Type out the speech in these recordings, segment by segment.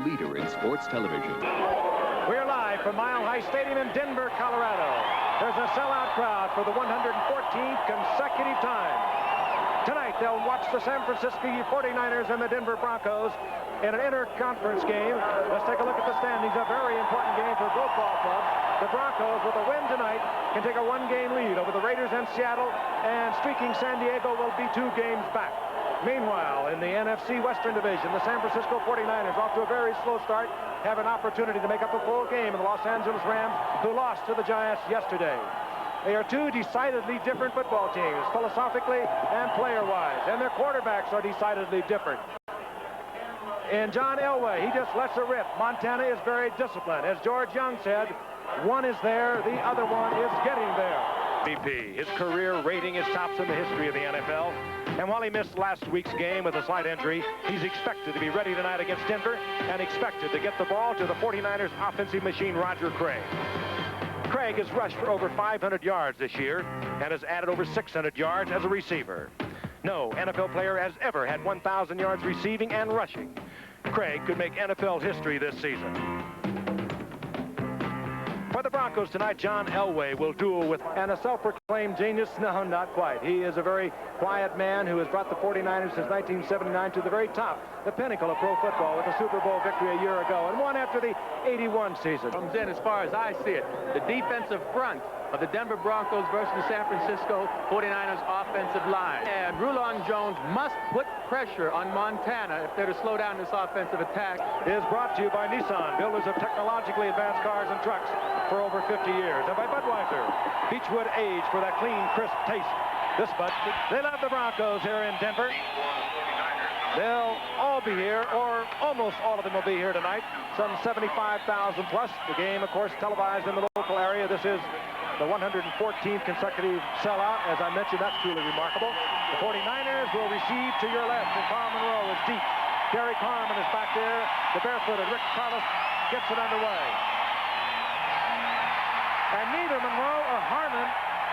leader in sports television. We're live from Mile High Stadium in Denver, Colorado. There's a sellout crowd for the 114th consecutive time. Tonight, they'll watch the San Francisco 49ers and the Denver Broncos in an interconference game. Let's take a look at the standings. A very important game for both ball clubs. The Broncos, with a win tonight, can take a one-game lead over the Raiders and Seattle, and streaking San Diego will be 2 games back. Meanwhile, in the NFC Western Division, the San Francisco 49ers, off to a very slow start, have an opportunity to make up a full game in the Los Angeles Rams, who lost to the Giants yesterday. They are 2 decidedly different football teams, philosophically and player-wise, and their quarterbacks are decidedly different. And John Elway, he just lets it rip. Montana is very disciplined. As George Young said, one is there, the other one is getting there. MVP. His career rating is tops in the history of the NFL. And while he missed last week's game with a slight injury, he's expected to be ready tonight against Denver and expected to get the ball to the 49ers offensive machine, Roger Craig. Craig has rushed for over 500 yards this year and has added over 600 yards as a receiver. No NFL player has ever had 1,000 yards receiving and rushing. Craig could make NFL history this season. For the Broncos tonight, John Elway will duel with a self-proclaimed genius. No, not quite. He is a very quiet man who has brought the 49ers since 1979 to the very top, the pinnacle of pro football, with a Super Bowl victory a year ago and one after the '81 season. Comes in, as far as I see it, the defensive front of the Denver Broncos versus the San Francisco 49ers offensive line. And Rulon Jones must put pressure on Montana if they're to slow down this offensive attack. Is brought to you by Nissan, builders of technologically advanced cars and trucks for over 50 years, and by Budweiser, Beechwood aged for that clean, crisp taste. This Bud, they love the Broncos here in Denver. They'll all be here, or almost all of them will be here tonight. Some 75,000 plus. The game, of course, televised in the local area. This is the 114th consecutive sellout. As I mentioned, that's truly remarkable. The 49ers will receive to your left, and Carl Monroe is deep. Gary Carman is back there. The barefooted Rick Carlos gets it underway. And neither Monroe or Harmon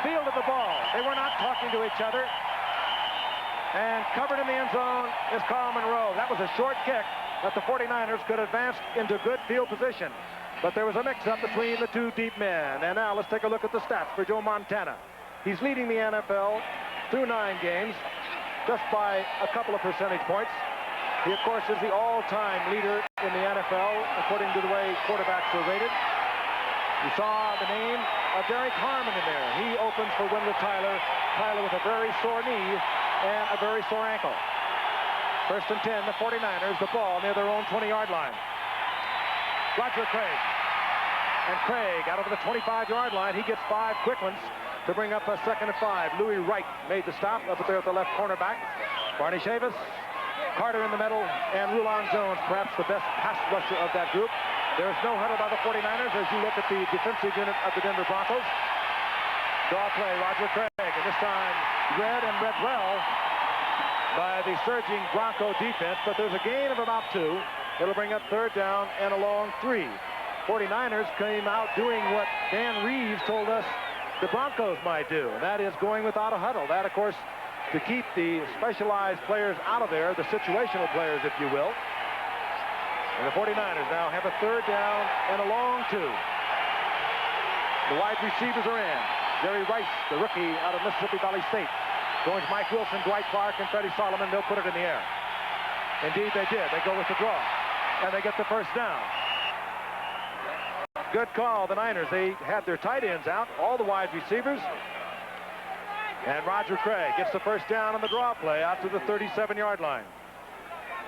fielded the ball. They were not talking to each other. And covered in the end zone is Carl Monroe. That was a short kick that the 49ers could advance into good field position. But there was a mix-up between the 2 deep men. And now let's take a look at the stats for Joe Montana. He's leading the NFL through 9 games, just by a couple of percentage points. He, of course, is the all-time leader in the NFL, according to the way quarterbacks are rated. You saw the name of Derek Harmon in there. He opens for Wendell Tyler. Tyler with a very sore knee and a very sore ankle. 1st and 10, the 49ers, the ball near their own 20-yard line. Roger Craig. And Craig out over the 25-yard line. He gets 5 quick ones to bring up a 2nd and 5. Louis Wright made the stop up there at the left cornerback. Barney Chavis, Carter in the middle, and Rulon Jones, perhaps the best pass rusher of that group. There's no huddle by the 49ers as you look at the defensive unit of the Denver Broncos. Draw play, Roger Craig, and this time read well by the surging Bronco defense, but there's a gain of about 2. It'll bring up 3rd down and a long 3. 49ers came out doing what Dan Reeves told us the Broncos might do, and that is going without a huddle. That, of course, to keep the specialized players out of there, the situational players, if you will. And the 49ers now have a 3rd down and a long 2. The wide receivers are in. Jerry Rice, the rookie out of Mississippi Valley State. Going to Mike Wilson, Dwight Clark, and Freddie Solomon. They'll put it in the air. Indeed, they did. They go with the draw. And they get the 1st down. Good call, the Niners. They had their tight ends out, all the wide receivers. And Roger Craig gets the 1st down on the draw play out to the 37-yard line.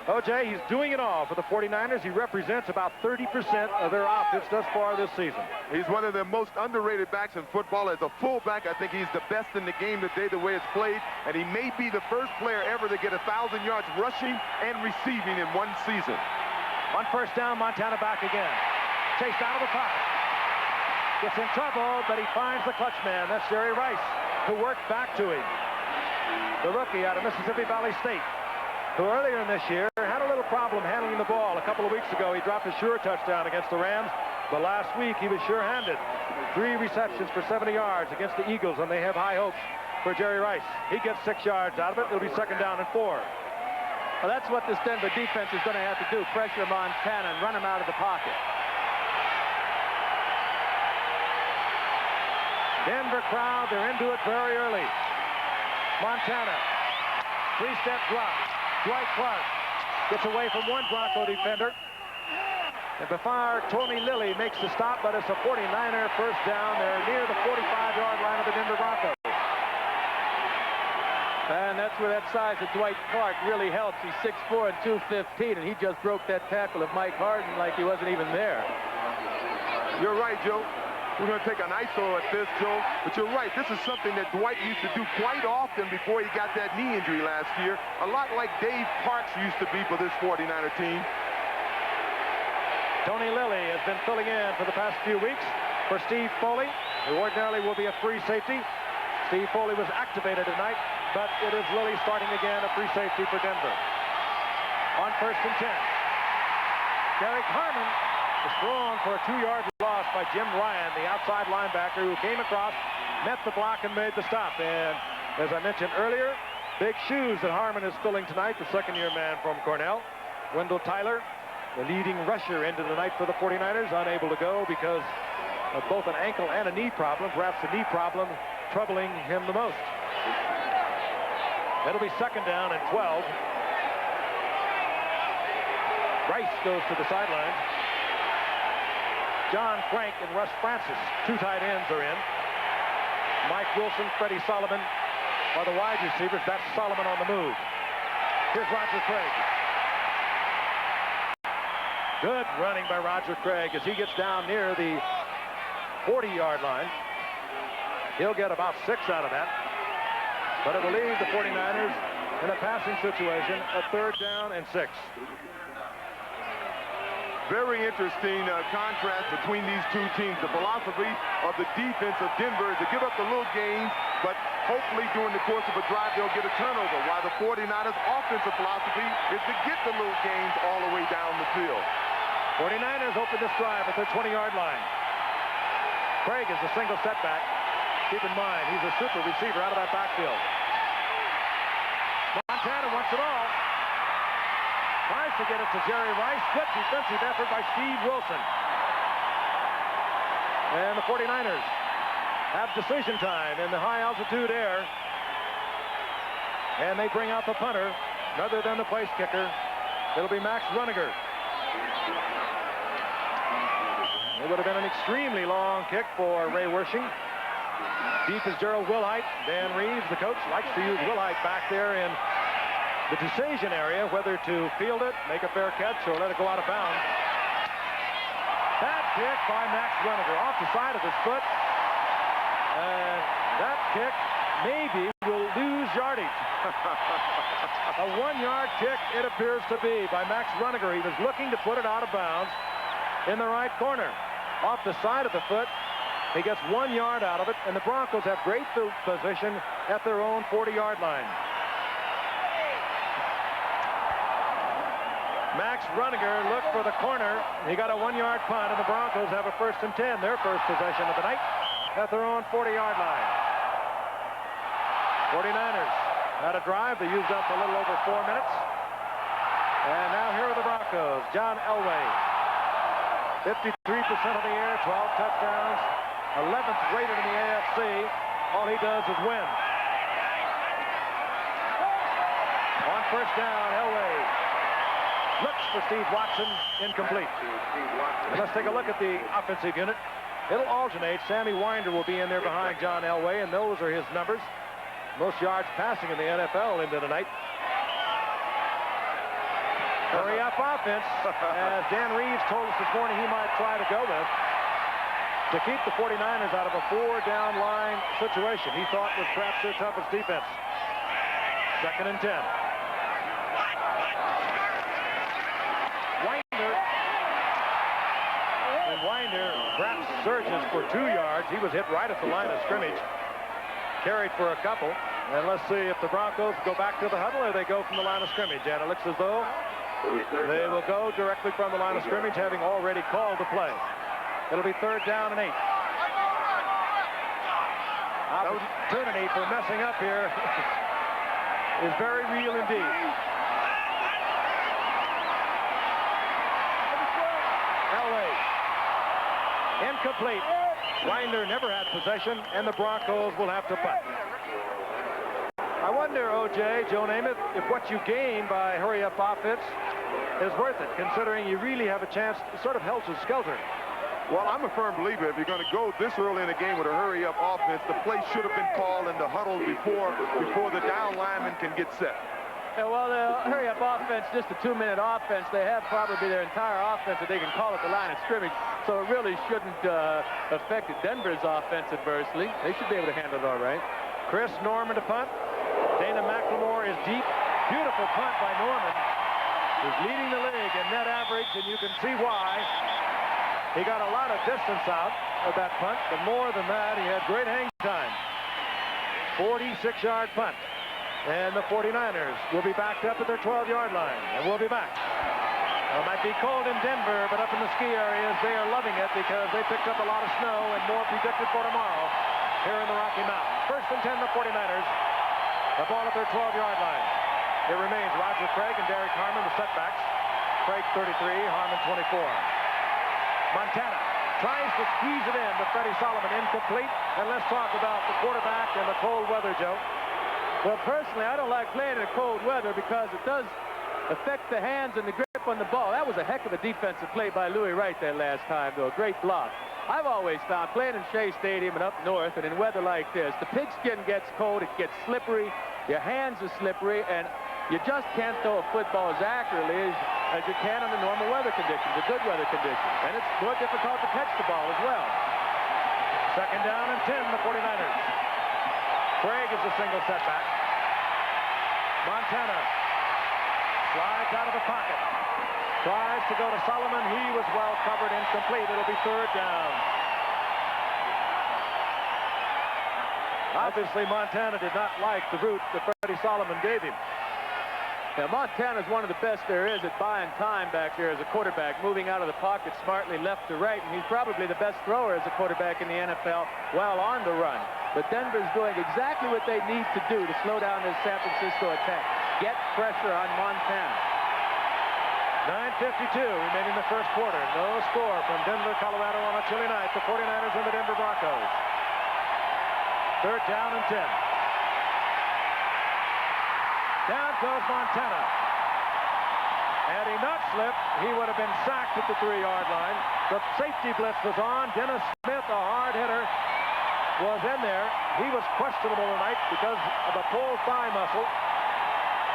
O.J., he's doing it all for the 49ers. He represents about 30% of their offense thus far this season. He's one of the most underrated backs in football. As a fullback, I think he's the best in the game today, the way it's played. And he may be the first player ever to get 1,000 yards rushing and receiving in one season. On 1st down, Montana back again. Chased out of the pocket. Gets in trouble, but he finds the clutch man. That's Jerry Rice, who worked back to him. The rookie out of Mississippi Valley State, who earlier in this year had a little problem handling the ball. A couple of weeks ago, he dropped a sure touchdown against the Rams, but last week he was sure-handed. 3 receptions for 70 yards against the Eagles, and they have high hopes for Jerry Rice. He gets 6 yards out of it. It'll be 2nd down and 4. Well, that's what this Denver defense is going to have to do, pressure Montana and run him out of the pocket. Denver crowd, they're into it very early. Montana, three-step drop. Dwight Clark gets away from one Bronco defender. And before Tony Lilly makes the stop, but it's a 49er first down. They're near the 45-yard line of the Denver Broncos. And that's where that size of Dwight Clark really helps. He's 6'4" and 215, and he just broke that tackle of Mike Harden like he wasn't even there. You're right, Joe. We're going to take an ISO at this, Joe. But you're right. This is something that Dwight used to do quite often before he got that knee injury last year. A lot like Dave Parks used to be for this 49er team. Tony Lilly has been filling in for the past few weeks for Steve Foley, who ordinarily will be a free safety. Steve Foley was activated tonight, but it is Lilly starting again, a free safety for Denver. On 1st and 10. Derek Harmon is thrown for a 2-yard loss by Jim Ryan, the outside linebacker who came across, met the block, and made the stop. And as I mentioned earlier, big shoes that Harmon is filling tonight, the second-year man from Cornell. Wendell Tyler, the leading rusher into the night for the 49ers, unable to go because of both an ankle and a knee problem, perhaps the knee problem troubling him the most. It'll be 2nd down and 12. Rice goes to the sideline. John Frank and Russ Francis, 2 tight ends are in. Mike Wilson, Freddie Solomon are the wide receivers. That's Solomon on the move. Here's Roger Craig. Good running by Roger Craig as he gets down near the 40-yard line. He'll get about 6 out of that. But it will leave the 49ers in a passing situation, a 3rd down and 6. Very interesting contrast between these two teams. The philosophy of the defense of Denver is to give up the little gains, but hopefully during the course of a drive they'll get a turnover, while the 49ers offensive philosophy is to get the little gains all the way down the field. 49ers open this drive at their 20-yard line. Craig is a single setback. Keep in mind, he's a super receiver out of that backfield. Montana wants it all. Tries to get it to Jerry Rice. Good defensive effort by Steve Wilson. And the 49ers have decision time in the high-altitude air. And they bring out the punter, other than the place kicker. It'll be Max Runiger. It would have been an extremely long kick for Ray Wersching. Deep is Gerald Wilhite. Dan Reeves, the coach, likes to use Wilhite back there in the decision area, whether to field it, make a fair catch, or let it go out of bounds. Bad kick by Max Runiger off the side of his foot. And that kick maybe will lose yardage. A 1-yard kick, it appears to be, by Max Runiger. He was looking to put it out of bounds in the right corner. Off the side of the foot, he gets 1 yard out of it, and the Broncos have great field position at their own 40-yard line. Max Runiger looked for the corner. He got a 1-yard punt, and the Broncos have a 1st and 10, their first possession of the night, at their own 40-yard line. 49ers had a drive. They used up a little over 4 minutes. And now here are the Broncos. John Elway, 53% of the air, 12 touchdowns, 11th rated in the AFC. All he does is win. On 1st down, Elway looks for Steve Watson, incomplete. And let's take a look at the offensive unit. It'll alternate. Sammy Winder will be in there behind John Elway, and those are his numbers. Most yards passing in the NFL into tonight. Hurry-up offense, as Dan Reeves told us this morning he might try to go with, to keep the 49ers out of a 4-down line situation. He thought was perhaps their toughest defense. 2nd and 10. Winder perhaps surges for 2 yards. He was hit right at the line of scrimmage. Carried for a couple. And let's see if the Broncos go back to the huddle or they go from the line of scrimmage. And it looks as though they will go directly from the line of scrimmage, having already called the play. It'll be 3rd down and 8. Opportunity for messing up here is very real indeed. Elway. Incomplete. Winder never had possession, and the Broncos will have to punt. I wonder, O.J., Joe Namath, if what you gain by hurry-up offense is worth it, considering you really have a chance to sort of helter-skelter. Well, I'm a firm believer if you're going to go this early in the game with a hurry-up offense, the play should have been called in the huddle before the down lineman can get set. Yeah, well, the hurry-up offense, just a 2-minute offense, they have probably their entire offense that they can call at the line of scrimmage, so it really shouldn't affect Denver's offense adversely. They should be able to handle it all right. Chris Norman to punt. Dana McLemore is deep. Beautiful punt by Norman. He's leading the league in net average, and you can see why. He got a lot of distance out of that punt, but more than that, he had great hang time. 46-yard punt. And the 49ers will be backed up at their 12-yard line, and we'll be back. It might be cold in Denver, but up in the ski areas, they are loving it because they picked up a lot of snow and more predicted for tomorrow here in the Rocky Mountains. First and 10, the 49ers. The ball at their 12-yard line. It remains Roger Craig and Derek Harmon, the setbacks. Craig 33, Harmon 24. Montana tries to squeeze it in to Freddie Solomon, incomplete. And let's talk about the quarterback and the cold weather, Joe. Well, personally, I don't like playing in cold weather because it does affect the hands and the grip on the ball. That was a heck of a defensive play by Louis Wright that last time, though. A great block. I've always found playing in Shea Stadium and up north and in weather like this, the pigskin gets cold, it gets slippery, your hands are slippery, and you just can't throw a football as accurately as you can under normal weather conditions, the good weather conditions. And it's more difficult to catch the ball as well. Second down and 10, the 49ers. Craig is a single setback. Montana slides out of the pocket. Tries to go to Solomon. He was well covered, incomplete. It'll be third down. Obviously, Montana did not like the route that Freddie Solomon gave him. Now, Montana's one of the best there is at buying time back there as a quarterback, moving out of the pocket smartly left to right, and he's probably the best thrower as a quarterback in the NFL while on the run. But Denver's doing exactly what they need to do to slow down this San Francisco attack. Get pressure on Montana. 9:52 remaining the first quarter. No score from Denver, Colorado on a chilly night. The 49ers and the Denver Broncos. Third down and 10. Down goes Montana. Had he not slipped, he would have been sacked at the 3-yard line. The safety blitz was on. Dennis Smith, a hard hitter, was in there. He was questionable tonight because of a pulled thigh muscle.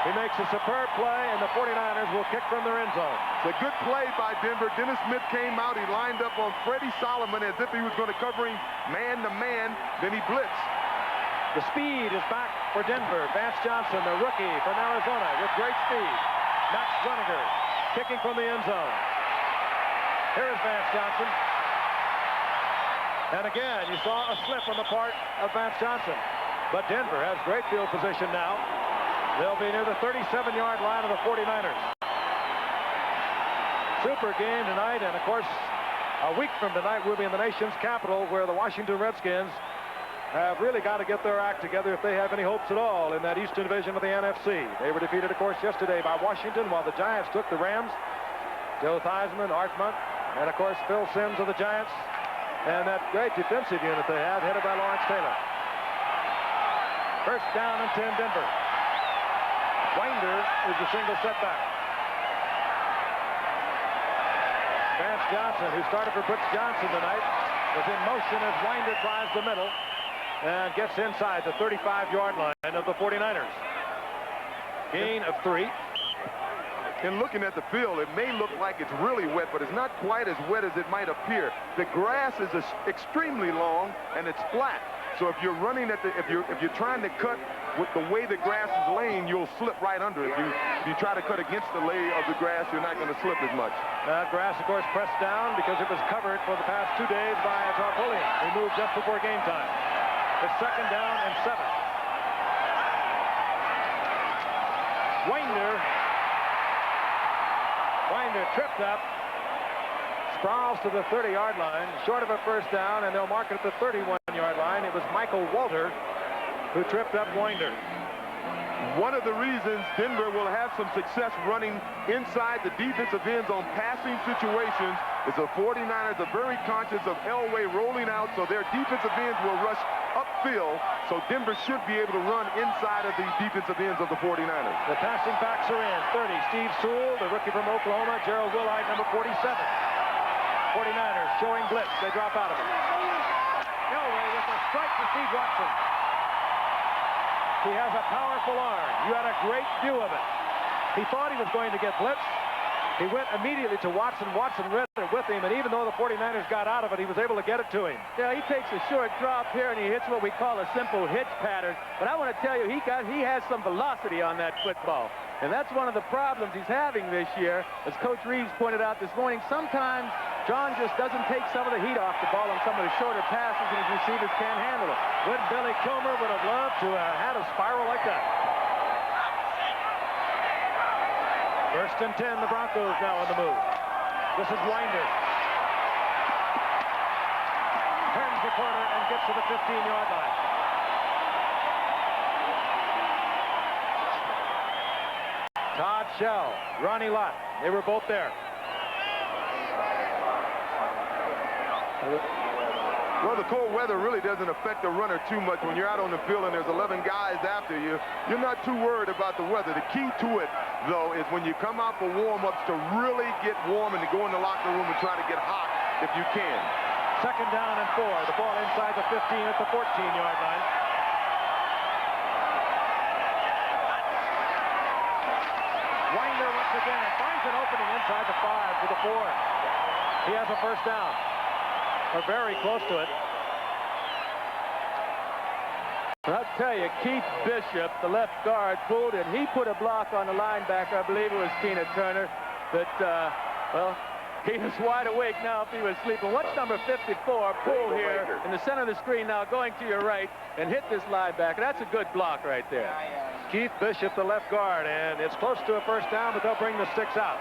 He makes a superb play, and the 49ers will kick from their end zone. It's a good play by Denver. Dennis Smith came out. He lined up on Freddie Solomon as if he was going to cover him man-to-man. Then he blitzed. The speed is back for Denver. Vance Johnson, the rookie from Arizona, with great speed. Max Runninger kicking from the end zone. Here's Vance Johnson. And again, you saw a slip on the part of Vance Johnson. But Denver has great field position now. They'll be near the 37-yard line of the 49ers. Super game tonight, and of course, a week from tonight, we'll be in the nation's capital where the Washington Redskins have really got to get their act together if they have any hopes at all in that Eastern Division of the NFC. They were defeated, of course, yesterday by Washington, while the Giants took the Rams. Joe Theismann, Art Monk, and, of course, Phil Simms of the Giants, and that great defensive unit they have, headed by Lawrence Taylor. First down and 10, Denver. Winder is the single setback. Vance Johnson, who started for Brooks Johnson tonight, was in motion as Winder tries the middle and gets inside the 35-yard line of the 49ers. Gain of 3. And looking at the field, it may look like it's really wet, but it's not quite as wet as it might appear. The grass is extremely long and it's flat. So if you're running at if you're trying to cut with the way the grass is laying, you'll slip right under it. If you try to cut against the lay of the grass, you're not going to slip as much. That grass, of course, pressed down because it was covered for the past 2 days by a tarpaulin removed just before game time. It's second down and 7. Winder tripped up, sprawls to the 30-yard line, short of a first down, and they'll mark it at the 31-yard line. It was Michael Walter who tripped up Winder. One of the reasons Denver will have some success running inside the defensive end zone passing situations is the 49ers are very conscious of Elway rolling out, so their defensive ends will rush upfield, so Denver should be able to run inside of the defensive ends of the 49ers. The passing backs are in. 30, Steve Sewell, the rookie from Oklahoma. Gerald Willite, number 47. 49ers showing blitz. They drop out of it. Elway with a strike to Steve Watson. He has a powerful arm. You had a great view of it. He thought he was going to get blitzed. He went immediately to Watson. Watson read it with him, and even though the 49ers got out of it, he was able to get it to him. Yeah, he takes a short drop here, and he hits what we call a simple hitch pattern. But I want to tell you, he has some velocity on that football. And that's one of the problems he's having this year. As Coach Reeves pointed out this morning, sometimes John just doesn't take some of the heat off the ball on some of the shorter passes, and his receivers can't handle it. Good Billy Kilmer would have loved to have had a spiral like that. First and 10, the Broncos now on the move. This is Winder. Turns the corner and gets to the 15-yard line. Todd Shell, Ronnie Lott, they were both there. Well, the cold weather really doesn't affect the runner too much. When you're out on the field and there's 11 guys after you, you're not too worried about the weather. The key to it, though, is when you come out for warm-ups to really get warm and to go in the locker room and try to get hot if you can. Second down and 4. The ball inside the 15 at the 14-yard line. Winder once again finds an opening inside the 5 to the 4. He has a first down. Or very close to it. I'll tell you, Keith Bishop, the left guard, pulled and he put a block on the linebacker. I believe it was Tina Turner. That, well, he was wide awake now if he was sleeping. Watch number 54 pull here in the center of the screen now, going to your right and hit this linebacker. That's a good block right there. Keith Bishop, the left guard, and it's close to a first down, but they'll bring the sticks out.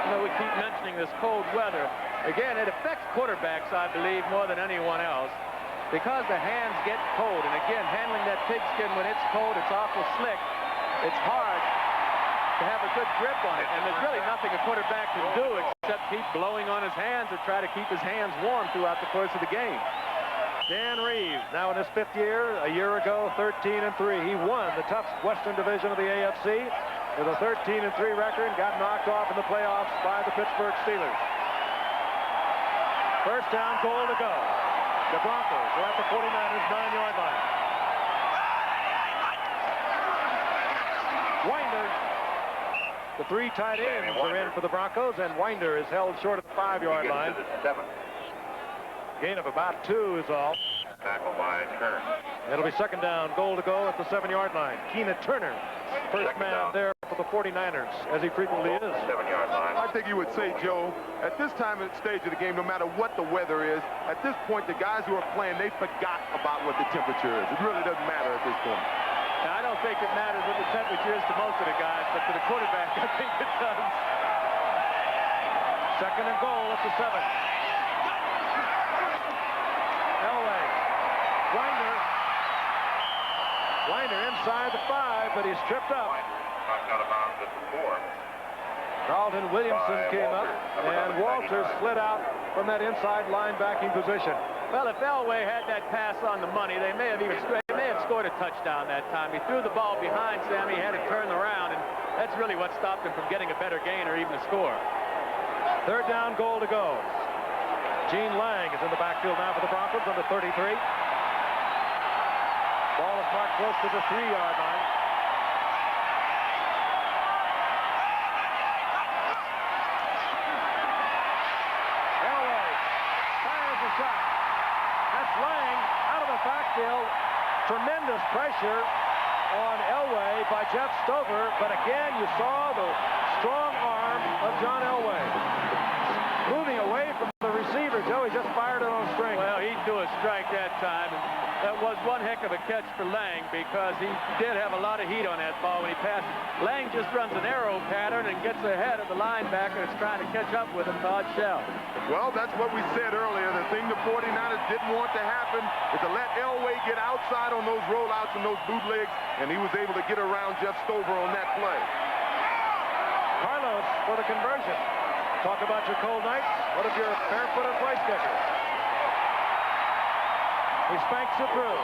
You know, we keep mentioning this cold weather. Again, it affects quarterbacks, I believe, more than anyone else, because the hands get cold. And again, handling that pigskin when it's cold, it's awful slick. It's hard to have a good grip on it, and there's really nothing a quarterback can do except keep blowing on his hands or try to keep his hands warm throughout the course of the game. Dan Reeves, now in his 5th year, a year ago, 13-3. He won the tough Western Division of the AFC with a 13-3 record and got knocked off in the playoffs by the Pittsburgh Steelers. First down, goal to go. The Broncos are at the 49ers 9-yard line. Winder, the 3 tight ends are in for the Broncos, and Winder is held short of the 5-yard line. Gain of about 2 is all. Tackle by Turner. It'll be second down, goal to go at the 7-yard line. Keena Turner, first man there for the 49ers, as he frequently is. 7-yard line. I think you would say, Joe, at this time and stage of the game, no matter what the weather is, at this point, the guys who are playing, they forgot about what the temperature is. It really doesn't matter at this point. Now, I don't think it matters what the temperature is to most of the guys, but to the quarterback, I think it does. Second and goal at the 7. Elway. Winder inside the 5, but he's tripped up. Knocked out of bounds at the 4. Carlton Williamson came up, and Walters slid out from that inside linebacking position. Well, if Elway had that pass on the money, they may have scored a touchdown that time. He threw the ball behind Sammy, had it turned around, and that's really what stopped him from getting a better gain or even a score. Third down, goal to go. Gene Lang is in the backfield now for the Broncos, number 33. Ball is marked close to the 3-yard line. Elway fires a shot. That's Lang out of the backfield. Tremendous pressure on Elway by Jeff Stover, but again you saw the strong arm of John Elway. Moving away from the receiver, Joe, he just fired it on a string. Well, he threw a strike that time. That was one heck of a catch for Lang because he did have a lot of heat on that ball when he passed it. Lang just runs an arrow pattern and gets ahead of the linebacker that's trying to catch up with him, Todd Shell. Well, that's what we said earlier. The thing the 49ers didn't want to happen is to let Elway get outside on those rollouts and those bootlegs, and he was able to get around Jeff Stover on that play. Carlos for the conversion. Talk about your cold nights. What if you're a barefooted place kicker? He spanks it through.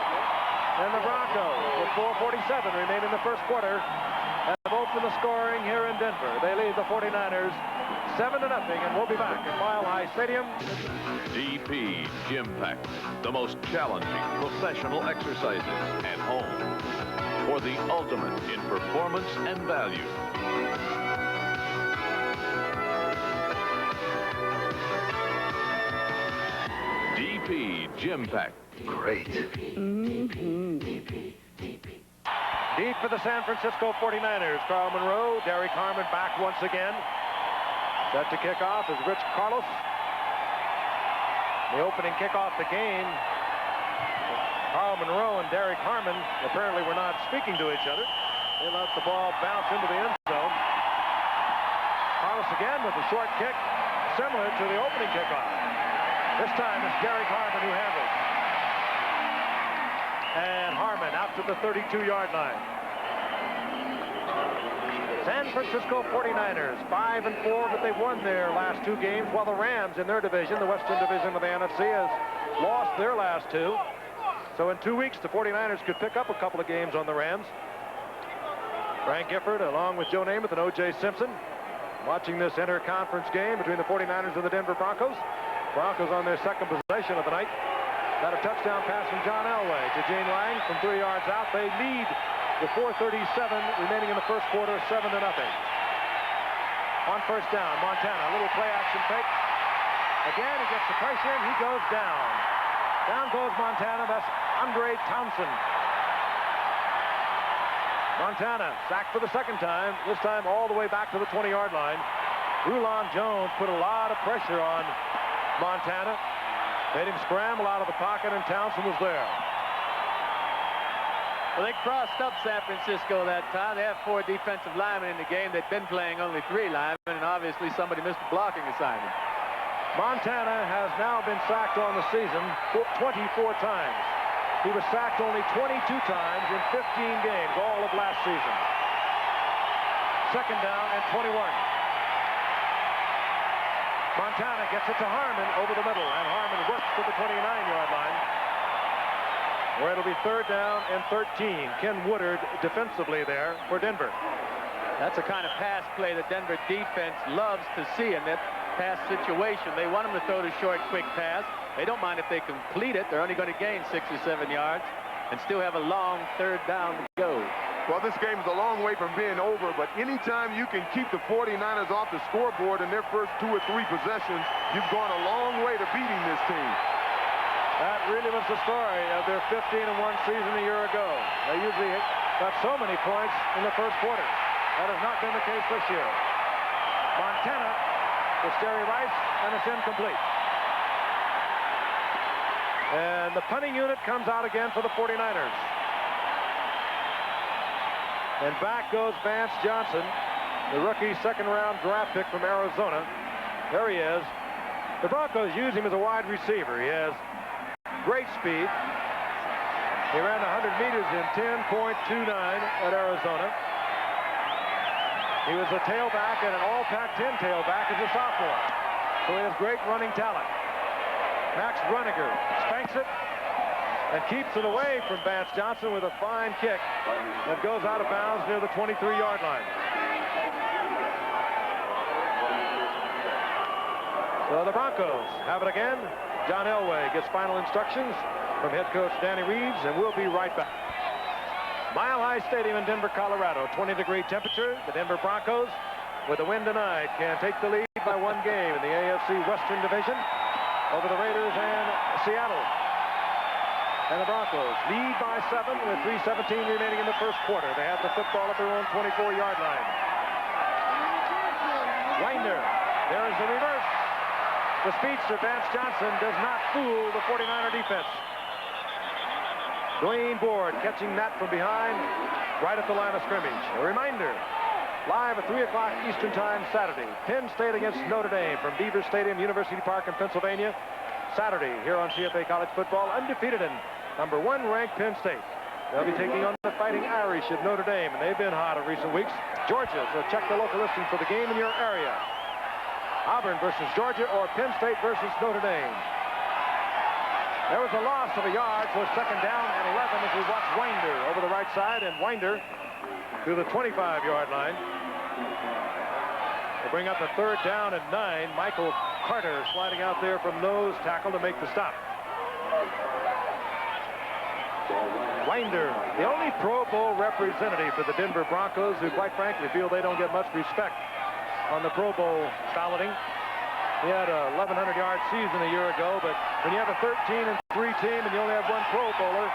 And the Broncos, with 4:47 remaining in the first quarter, have opened the scoring here in Denver. They lead the 49ers 7-0, and we'll be back at Mile High Stadium. DP Gym Pack, the most challenging professional exercises at home for the ultimate in performance and value. DP Gym Pack. Great. Deep for the San Francisco 49ers. Carl Monroe, Derek Harmon back once again. Set to kick off is Rich Carlos. The opening kickoff the game. Carl Monroe and Derek Harmon apparently were not speaking to each other. They let the ball bounce into the end zone. Carlos again with a short kick, similar to the opening kickoff. This time it's Derek Harmon who handles. And Harmon out to the 32-yard line. San Francisco 49ers, 5-4, but they've won their last two games, while the Rams in their division, the Western Division of the NFC, has lost their last two. So in 2 weeks, the 49ers could pick up a couple of games on the Rams. Frank Gifford, along with Joe Namath and O.J. Simpson, watching this inter-conference game between the 49ers and the Denver Broncos. Broncos on their second possession of the night. Got a touchdown pass from John Elway to Gene Lang from 3 yards out. They lead with 4:37 remaining in the first quarter, 7-0. On first down, Montana, a little play action fake. Again, he gets the pressure and he goes down. Down goes Montana. That's Andre Townsend. Montana sacked for the second time, this time all the way back to the 20-yard line. Rulon Jones put a lot of pressure on Montana. Made him scramble out of the pocket, and Townsend was there. Well, they crossed up San Francisco that time. They have 4 defensive linemen in the game. They'd been playing only 3 linemen, and obviously somebody missed a blocking assignment. Montana has now been sacked on the season 24 times. He was sacked only 22 times in 15 games, all of last season. Second down and 21. Montana gets it to Harmon over the middle, and Harmon works to the 29-yard line, where it'll be third down and 13. Ken Woodard defensively there for Denver. That's the kind of pass play that Denver defense loves to see in that pass situation. They want them to throw the short, quick pass. They don't mind if they complete it. They're only going to gain 6 or 7 yards and still have a long third down to go. Well, this game is a long way from being over, but anytime you can keep the 49ers off the scoreboard in their first 2 or 3 possessions, you've gone a long way to beating this team. That really was the story of their 15-1 season a year ago. They usually got so many points in the first quarter. That has not been the case this year. Montana to Jerry Rice, and it's incomplete. And the punting unit comes out again for the 49ers. And back goes Vance Johnson, the rookie second-round draft pick from Arizona. There he is. The Broncos use him as a wide receiver. He has great speed. He ran 100 meters in 10.29 at Arizona. He was a tailback and an all Pac-10 tailback as a sophomore. So he has great running talent. Max Bruniger spanks it and keeps it away from Vance Johnson with a fine kick that goes out of bounds near the 23-yard line. So the Broncos have it again. John Elway gets final instructions from head coach Danny Reeves, and we'll be right back. Mile High Stadium in Denver, Colorado, 20-degree temperature. The Denver Broncos, with a win tonight, can take the lead by 1 game in the AFC Western Division over the Raiders and Seattle. And the Broncos lead by 7 with 3:17 remaining in the first quarter. They have the football at their own 24-yard line. Winder, there is the reverse. The speedster, Vance Johnson, does not fool the 49er defense. Dwayne Board catching that from behind right at the line of scrimmage. A reminder, live at 3 o'clock Eastern Time Saturday, Penn State against Notre Dame from Beaver Stadium, University Park in Pennsylvania. Saturday here on CFA College Football, undefeated and #1 ranked Penn State. They'll be taking on the Fighting Irish of Notre Dame, and they've been hot in recent weeks. Georgia, so check the local listings for the game in your area. Auburn versus Georgia or Penn State versus Notre Dame. There was a loss of a yard, so it's second down and 11 as we watch Winder over the right side, and Winder to the 25-yard line. They bring up a third down and 9. Michael Carter sliding out there from nose tackle to make the stop. Winder, the only Pro Bowl representative for the Denver Broncos, who quite frankly feel they don't get much respect on the Pro Bowl balloting. He had a 1,100-yard season a year ago, but when you have a 13-3 team and you only have one Pro Bowler,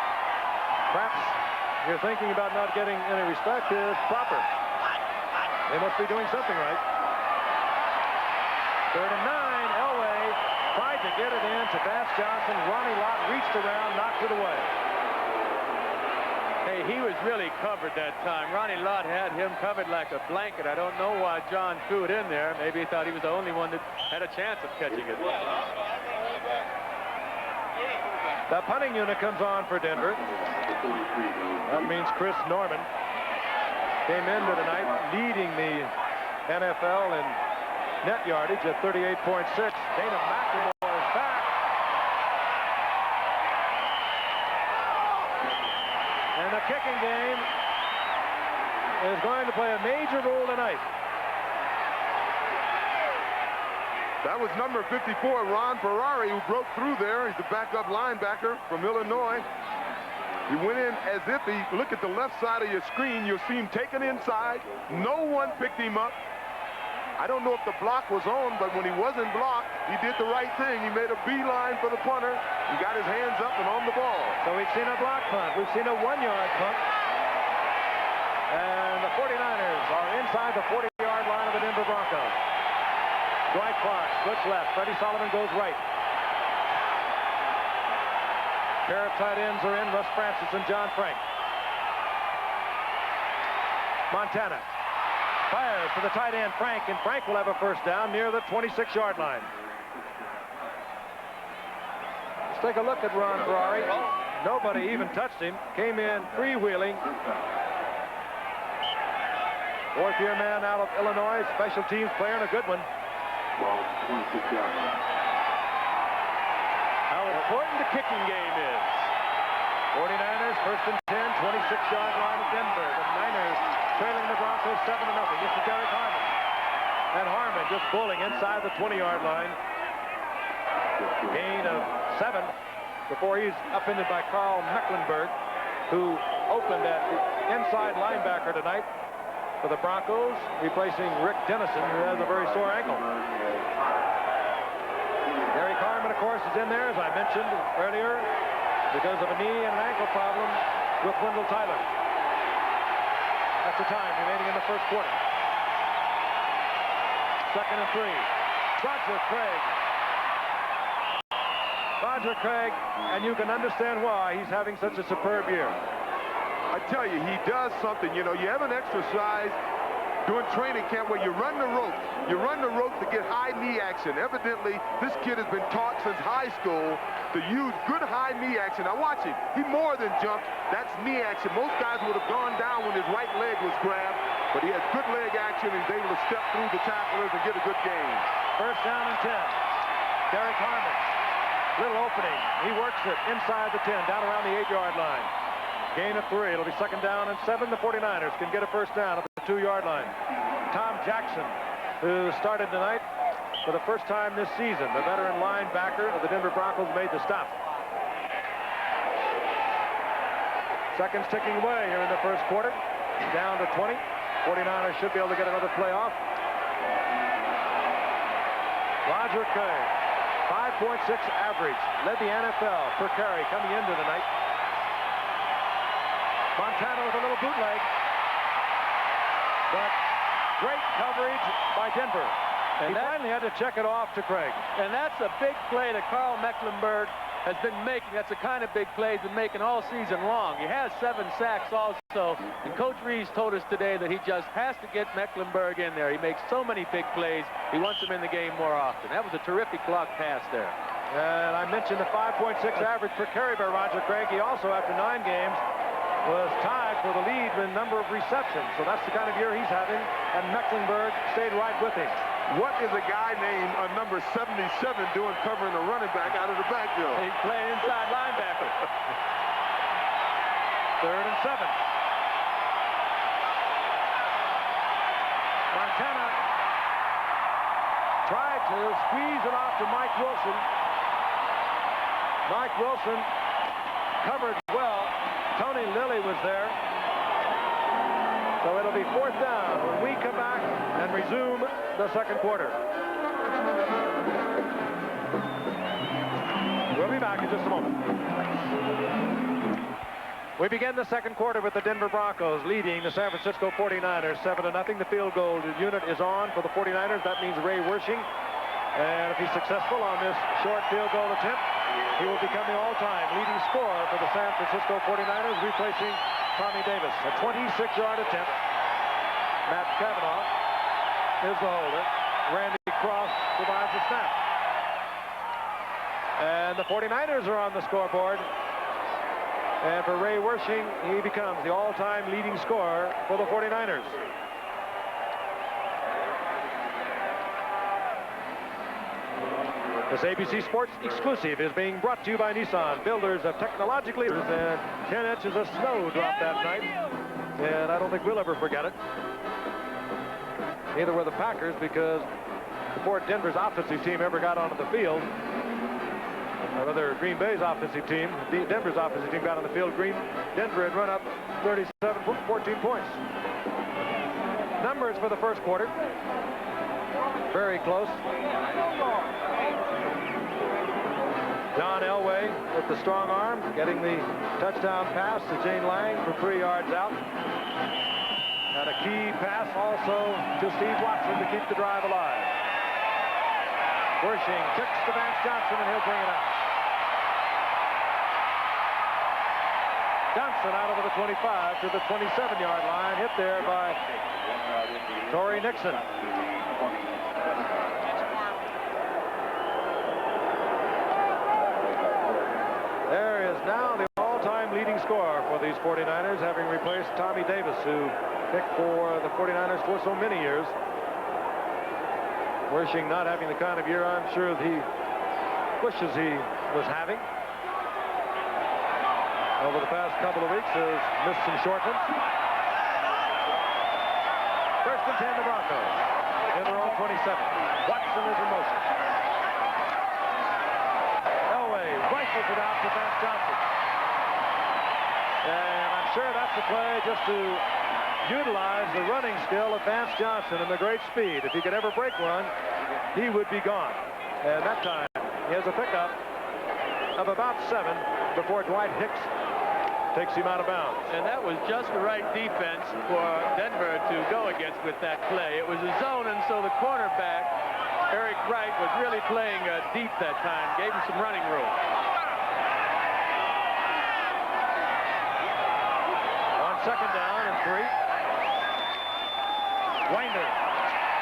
perhaps you're thinking about not getting any respect is proper. They must be doing something right. 3rd and 9, Elway tried to get it in to Vance Johnson. Ronnie Lott reached around, knocked it away. Hey, he was really covered that time. Ronnie Lott had him covered like a blanket. I don't know why John threw it in there. Maybe he thought he was the only one that had a chance of catching it. The punting unit comes on for Denver. That means Chris Norman came into tonight leading the NFL in net yardage at 38.6. Dana McLemore is back. And the kicking game is going to play a major role tonight. That was number 54, Ron Ferrari, who broke through there. He's the backup linebacker from Illinois. He went in as if he, look at the left side of your screen, you'll see him taken inside. No one picked him up. I don't know if the block was on, but when he wasn't blocked, he did the right thing. He made a beeline for the punter. He got his hands up and on the ball. So we've seen a block punt. We've seen a 1-yard punt. And the 49ers are inside the 40-yard line of the Denver Broncos. Dwight Clark splits left. Freddie Solomon goes right. Pair of tight ends are in, Russ Francis and John Frank. Montana fires for the tight end, Frank, and Frank will have a first down near the 26-yard line. Let's take a look at Ron Ferrari. Nobody even touched him. Came in freewheeling. Fourth-year man out of Illinois, special teams player and a good one. How important the kicking game is. 49ers, first and 10, 26-yard line of Denver. The Niners trailing the Broncos 7-0. This is Derek Harmon. And Harmon just bowling inside the 20-yard line. Gain of 7 before he's upended by Carl Mecklenburg, who opened at the inside linebacker tonight for the Broncos, replacing Rick Dennison, who has a very sore ankle. Derek Harmon, of course, is in there, as I mentioned earlier, because of a knee and an ankle problem with Wendell Tyler. That's the time remaining in the first quarter. 2nd and 3. Roger Craig. Roger Craig, and you can understand why he's having such a superb year. I tell you, he does something. You know, you have an exercise during training camp where you run the ropes. You run the ropes to get high knee action. Evidently, this kid has been taught since high school to use good high knee action. Now watch him. He more than jumped. That's knee action. Most guys would have gone down when his right leg was grabbed, but he has good leg action and he's able to step through the tacklers and get a good gain. First down and 10. Derek Harmon. Little opening. He works it inside the 10, down around the 8-yard line. Gain of 3. It'll be 2nd down and 7. The 49ers can get a first down at the 2-yard line. Tom Jackson, who started tonight for the first time this season, the veteran linebacker of the Denver Broncos, made the stop. Seconds ticking away here in the first quarter. Down to 20. 49ers should be able to get another play off. Roger Craig, 5.6 average, led the NFL per carry coming into the night. Montana with a little bootleg, but great coverage by Denver. And he finally had to check it off to Craig. And that's a big play to Carl Mecklenburg. has been making. That's the kind of big plays he's been making all season long. He has 7 sacks also, and Coach Reeves told us today that he just has to get Mecklenburg in there. He makes so many big plays. He wants him in the game more often. That was a terrific block pass there. And I mentioned the 5.6 average per carry by Roger Craig. He also, after 9 games, was tied for the lead in number of receptions. So that's the kind of year he's having, and Mecklenburg stayed right with him. What is a guy named number 77 doing covering a running back out of the backfield? He's playing inside linebacker. 3rd and 7. Montana tried to squeeze it off to Mike Wilson. Mike Wilson covered well. Tony Lilly was there. So it'll be 4th down when we come back and resume the second quarter. We'll be back in just a moment. We begin the second quarter with the Denver Broncos leading the San Francisco 49ers 7-0. The field goal unit is on for the 49ers. That means Ray Wersching. And if he's successful on this short field goal attempt, he will become the all-time leading scorer for the San Francisco 49ers, replacing Tommy Davis. A 26-yard attempt. Matt Cavanaugh is the holder. Randy Cross provides the snap. And the 49ers are on the scoreboard. And for Ray Wersching, he becomes the all-time leading scorer for the 49ers. This ABC Sports exclusive is being brought to you by Nissan, builders of technologically, and 10 inches of snow dropped that night. And I don't think we'll ever forget it. Neither were the Packers, because before Denver's offensive team ever got onto the field, or rather Green Bay's offensive team, Denver's offensive team got on the field, Denver had run up 14 points. Numbers for the first quarter. Very close. John Elway with the strong arm, getting the touchdown pass to Jane Lang for 3 yards out. And a key pass also to Steve Watson to keep the drive alive. Wersching kicks to Vance Johnson, and he'll bring it out. Johnson out over the 25 to the 27-yard line, hit there by Torrey Nixon. There is now the all-time leading scorer for these 49ers, having replaced Tommy Davis, who picked for the 49ers for so many years. Wersching not having the kind of year I'm sure he wishes he was having. Over the past couple of weeks has missed some short ones. 1st and 10 the Broncos in their own 27. Watson is in motion. Elway rifles it out to Vance Johnson. And I'm sure that's the play just to utilize the running skill of Vance Johnson and the great speed. If he could ever break one, he would be gone. And that time, he has a pickup of about 7 before Dwight Hicks takes him out of bounds. And that was just the right defense for Denver to go against with that play. It was a zone, and so the cornerback, Eric Wright, was really playing deep that time, gave him some running room. On 2nd down and 3. Winder,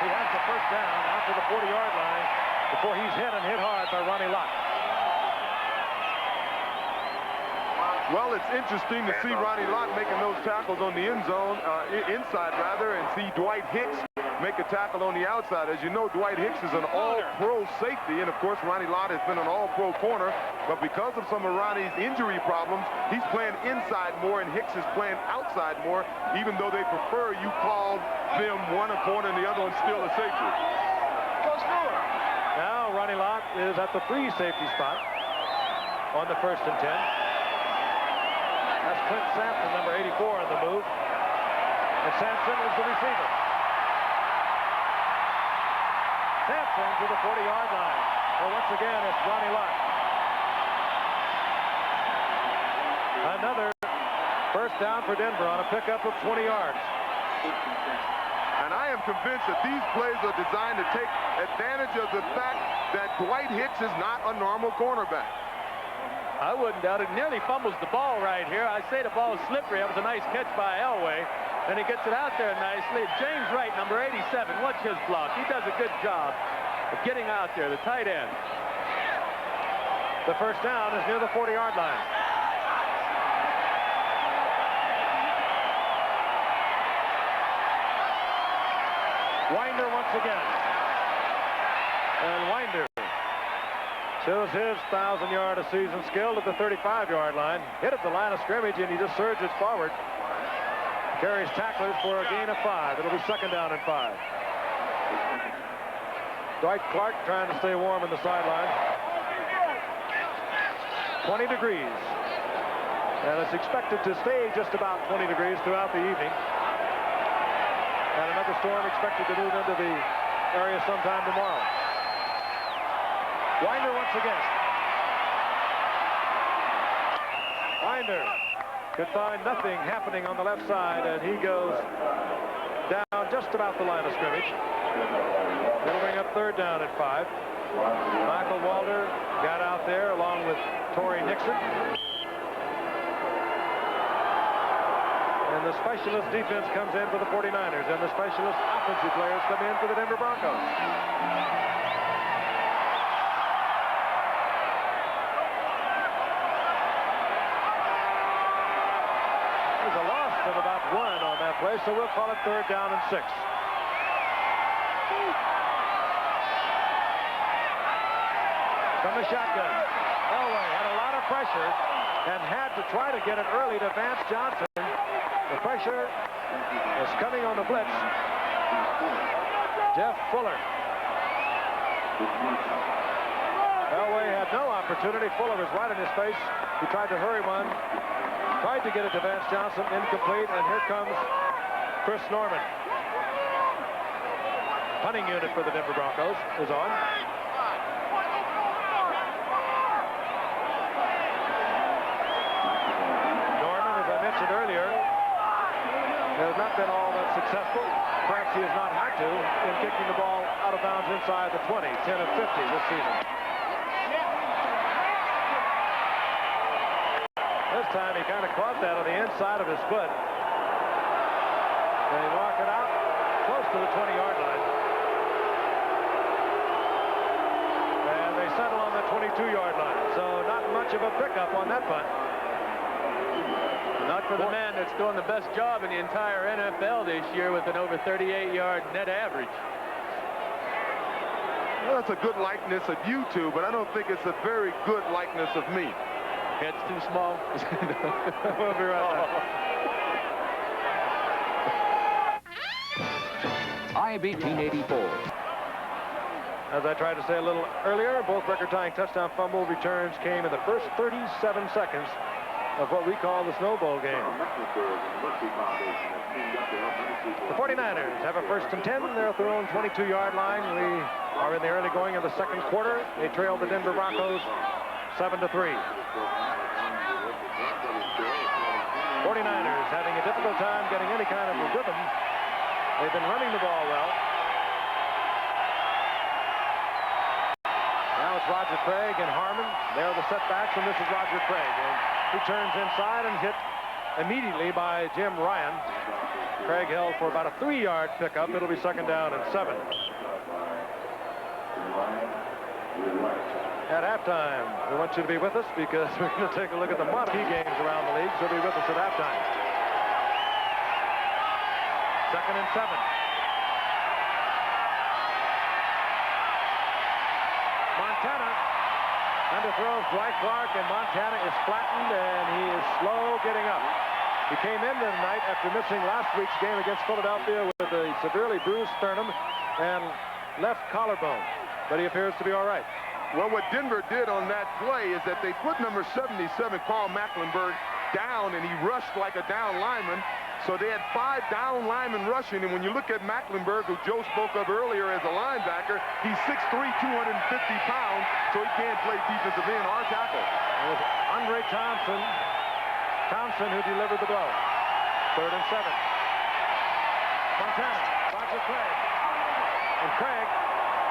he has the 1st down out to the 40-yard line before he's hit hard by Ronnie Lott. Well, it's interesting to see Ronnie Lott making those tackles on the end zone, inside rather, and see Dwight Hicks make a tackle on the outside. As you know, Dwight Hicks is an all-pro safety, and of course, Ronnie Lott has been an all-pro corner. But because of some of Ronnie's injury problems, he's playing inside more, and Hicks is playing outside more, even though they prefer you call them one a corner and the other one still a safety. Now Ronnie Lott is at the free safety spot on the 1st and 10. That's Clint Sampson, number 84 on the move. And Sampson is the receiver. Sampson to the 40-yard line. Well, once again, it's Ronnie Lott. Another 1st down for Denver on a pickup of 20 yards. And I am convinced that these plays are designed to take advantage of the fact that Dwight Hicks is not a normal cornerback. I wouldn't doubt it. Nearly fumbles the ball right here. I say the ball is slippery. That was a nice catch by Elway. And he gets it out there nicely. James Wright, number 87. Watch his block. He does a good job of getting out there, the tight end. The first down is near the 40-yard line. Winder once again. And Winder shows his 1,000-yard-a-season skill at the 35-yard line. Hit at the line of scrimmage, and he just surges forward. Carries tacklers for a gain of 5. It'll be second down and 5. Dwight Clark trying to stay warm on the sideline. 20 degrees. And it's expected to stay just about 20 degrees throughout the evening. And another storm expected to move into the area sometime tomorrow. Winder once again. Winder could find nothing happening on the left side, and he goes down just about the line of scrimmage. It'll bring up third down and 5. Michael Walter got out there along with Torrey Nixon. And the specialist defense comes in for the 49ers, and the specialist offensive players come in for the Denver Broncos. There's a loss of about 1 on that play, so we'll call it third down and 6. From the shotgun, Elway had a lot of pressure and had to try to get it early to Vance Johnson. The pressure is coming on the blitz. Jeff Fuller. Elway had no opportunity. Fuller was right in his face. He tried to hurry one. Tried to get it to Vance Johnson. Incomplete. And here comes Chris Norman. Punting unit for the Denver Broncos is on. Norman, as I mentioned earlier, has not been all that successful. Perhaps he has not had to in kicking the ball out of bounds inside the 20, 10 of 50 this season. This time he kind of caught that on the inside of his foot. They walk it out close to the 20-yard line. And they settle on the 22-yard line. So not much of a pickup on that punt. Not for the man that's doing the best job in the entire NFL this year with an over 38-yard net average. Well, that's a good likeness of you two, but I don't think it's a very good likeness of me. Head's too small. We'll be right back. I-1884. As I tried to say a little earlier, both record-tying touchdown fumble returns came in the first 37 seconds of what we call the snowball game. The 49ers have a first and 10. They're at their own 22-yard line. We are in the early going of the second quarter. They trail the Denver Broncos 7-3. 49ers having a difficult time getting any kind of a rhythm. They've been running the ball well. Now it's Roger Craig and Harmon. They're the setbacks, and this is Roger Craig. And he turns inside and hit immediately by Jim Ryan. Craig held for about a 3-yard pickup. It'll be second down and 7. At halftime, we want you to be with us because we're going to take a look at the marquee games around the league. So be with us at halftime. Second and 7. Montana underthrows Dwight Clark, and Montana is flattened, and he is slow getting up. He came in tonight after missing last week's game against Philadelphia with a severely bruised sternum and left collarbone, but he appears to be all right. Well, what Denver did on that play is that they put number 77, Carl Mecklenburg, down, and he rushed like a down lineman. So they had 5 down linemen rushing, and when you look at Mecklenburg, who Joe spoke of earlier as a linebacker, he's 6'3", 250 pounds, so he can't play defensive end or tackle. It was Andre Thompson who delivered the blow. Third and 7. Montana, Roger Craig. And Craig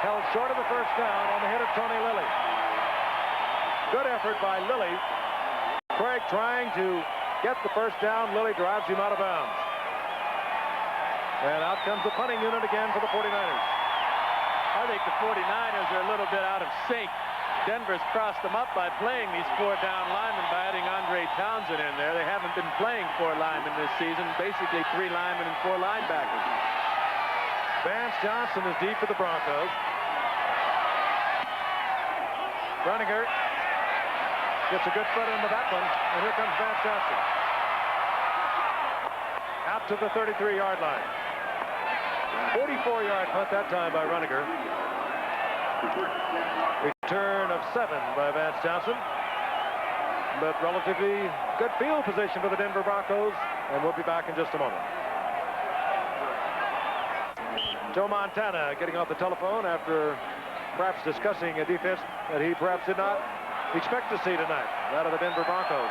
held short of the first down on the hit of Tony Lilly. Good effort by Lilly Craig trying to get the first down. Lilly drives him out of bounds. And out comes the punting unit again for the 49ers. I think the 49ers are a little bit out of sync. Denver's crossed them up by playing these 4 down linemen by adding Andre Townsend in there. They haven't been playing 4 linemen this season, basically 3 linemen and 4 linebackers. Vance Johnson is deep for the Broncos. Bruniger gets a good foot into that one, and here comes Vance Johnson. Out to the 33-yard line. 44-yard punt that time by Bruniger. Return of 7 by Vance Johnson. But relatively good field position for the Denver Broncos, and we'll be back in just a moment. Joe Montana getting off the telephone after perhaps discussing a defense that he perhaps did not expect to see tonight, that of the Denver Broncos.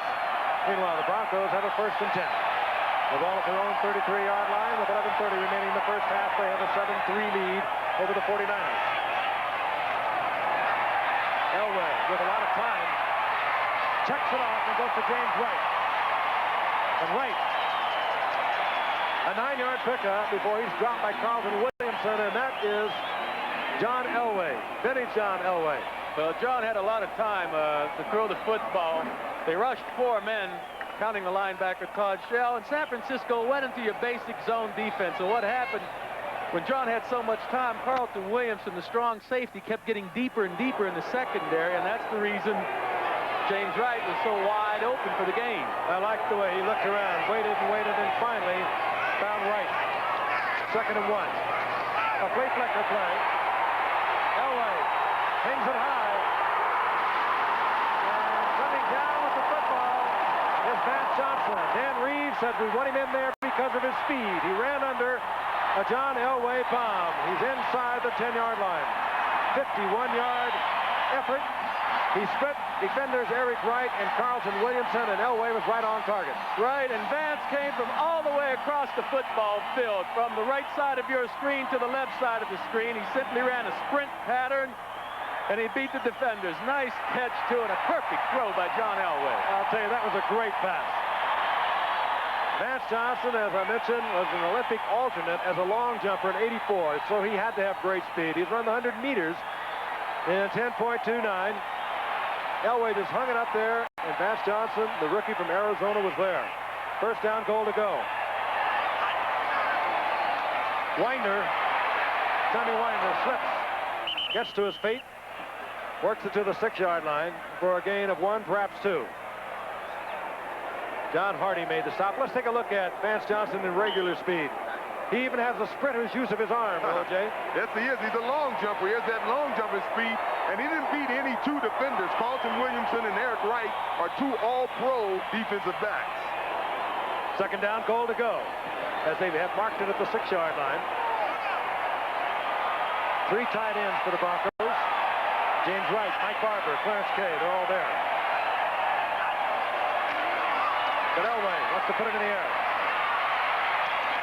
Meanwhile, the Broncos have a 1st and 10. The ball at their own 33-yard line with 11:30 remaining in the first half. They have a 7-3 lead over the 49ers. Elway with a lot of time checks it off and goes to James Wright. And Wright, a 9-yard pickup before he's dropped by Carlton Williamson, and that is John Elway, vintage John Elway. Well, John had a lot of time to throw the football. They rushed 4 men, counting the linebacker Todd Shell, and San Francisco went into your basic zone defense. And what happened when John had so much time, Carlton Williamson, the strong safety, kept getting deeper and deeper in the secondary, and that's the reason James Wright was so wide open for the game. I liked the way he looked around, waited and waited, and finally found Wright. 2nd and 1. A flea flicker play. Elway hangs it high. And coming down with the football is Vance Johnson. Dan Reeves said we want him in there because of his speed. He ran under a John Elway bomb. He's inside the 10-yard line. 51-yard effort. He split defenders Eric Wright and Carlton Williamson, and Elway was right on target. Right, and Vance came from all the way across the football field, from the right side of your screen to the left side of the screen. He simply ran a sprint pattern, and he beat the defenders. Nice catch, too, and a perfect throw by John Elway. I'll tell you, that was a great pass. Vance Johnson, as I mentioned, was an Olympic alternate as a long jumper in '84, so he had to have great speed. He's run the 100 meters in 10.29. Elway just hung it up there, and Vance Johnson, the rookie from Arizona, was there. 1st down, goal to go. Winder, Tommy Winder slips, gets to his feet, works it to the 6-yard line for a gain of 1, perhaps 2. John Hardy made the stop. Let's take a look at Vance Johnson in regular speed. He even has a sprinter's use of his arm, O.J. Yes, he is. He's a long jumper. He has that long jumper speed, and he didn't beat any 2 defenders. Carlton Williamson and Eric Wright are 2 all-pro defensive backs. 2nd down, goal to go, as they have marked it at the 6-yard line. 3 tight ends for the Broncos. James Wright, Mike Barber, Clarence Kay, they're all there. But Elway wants to put it in the air.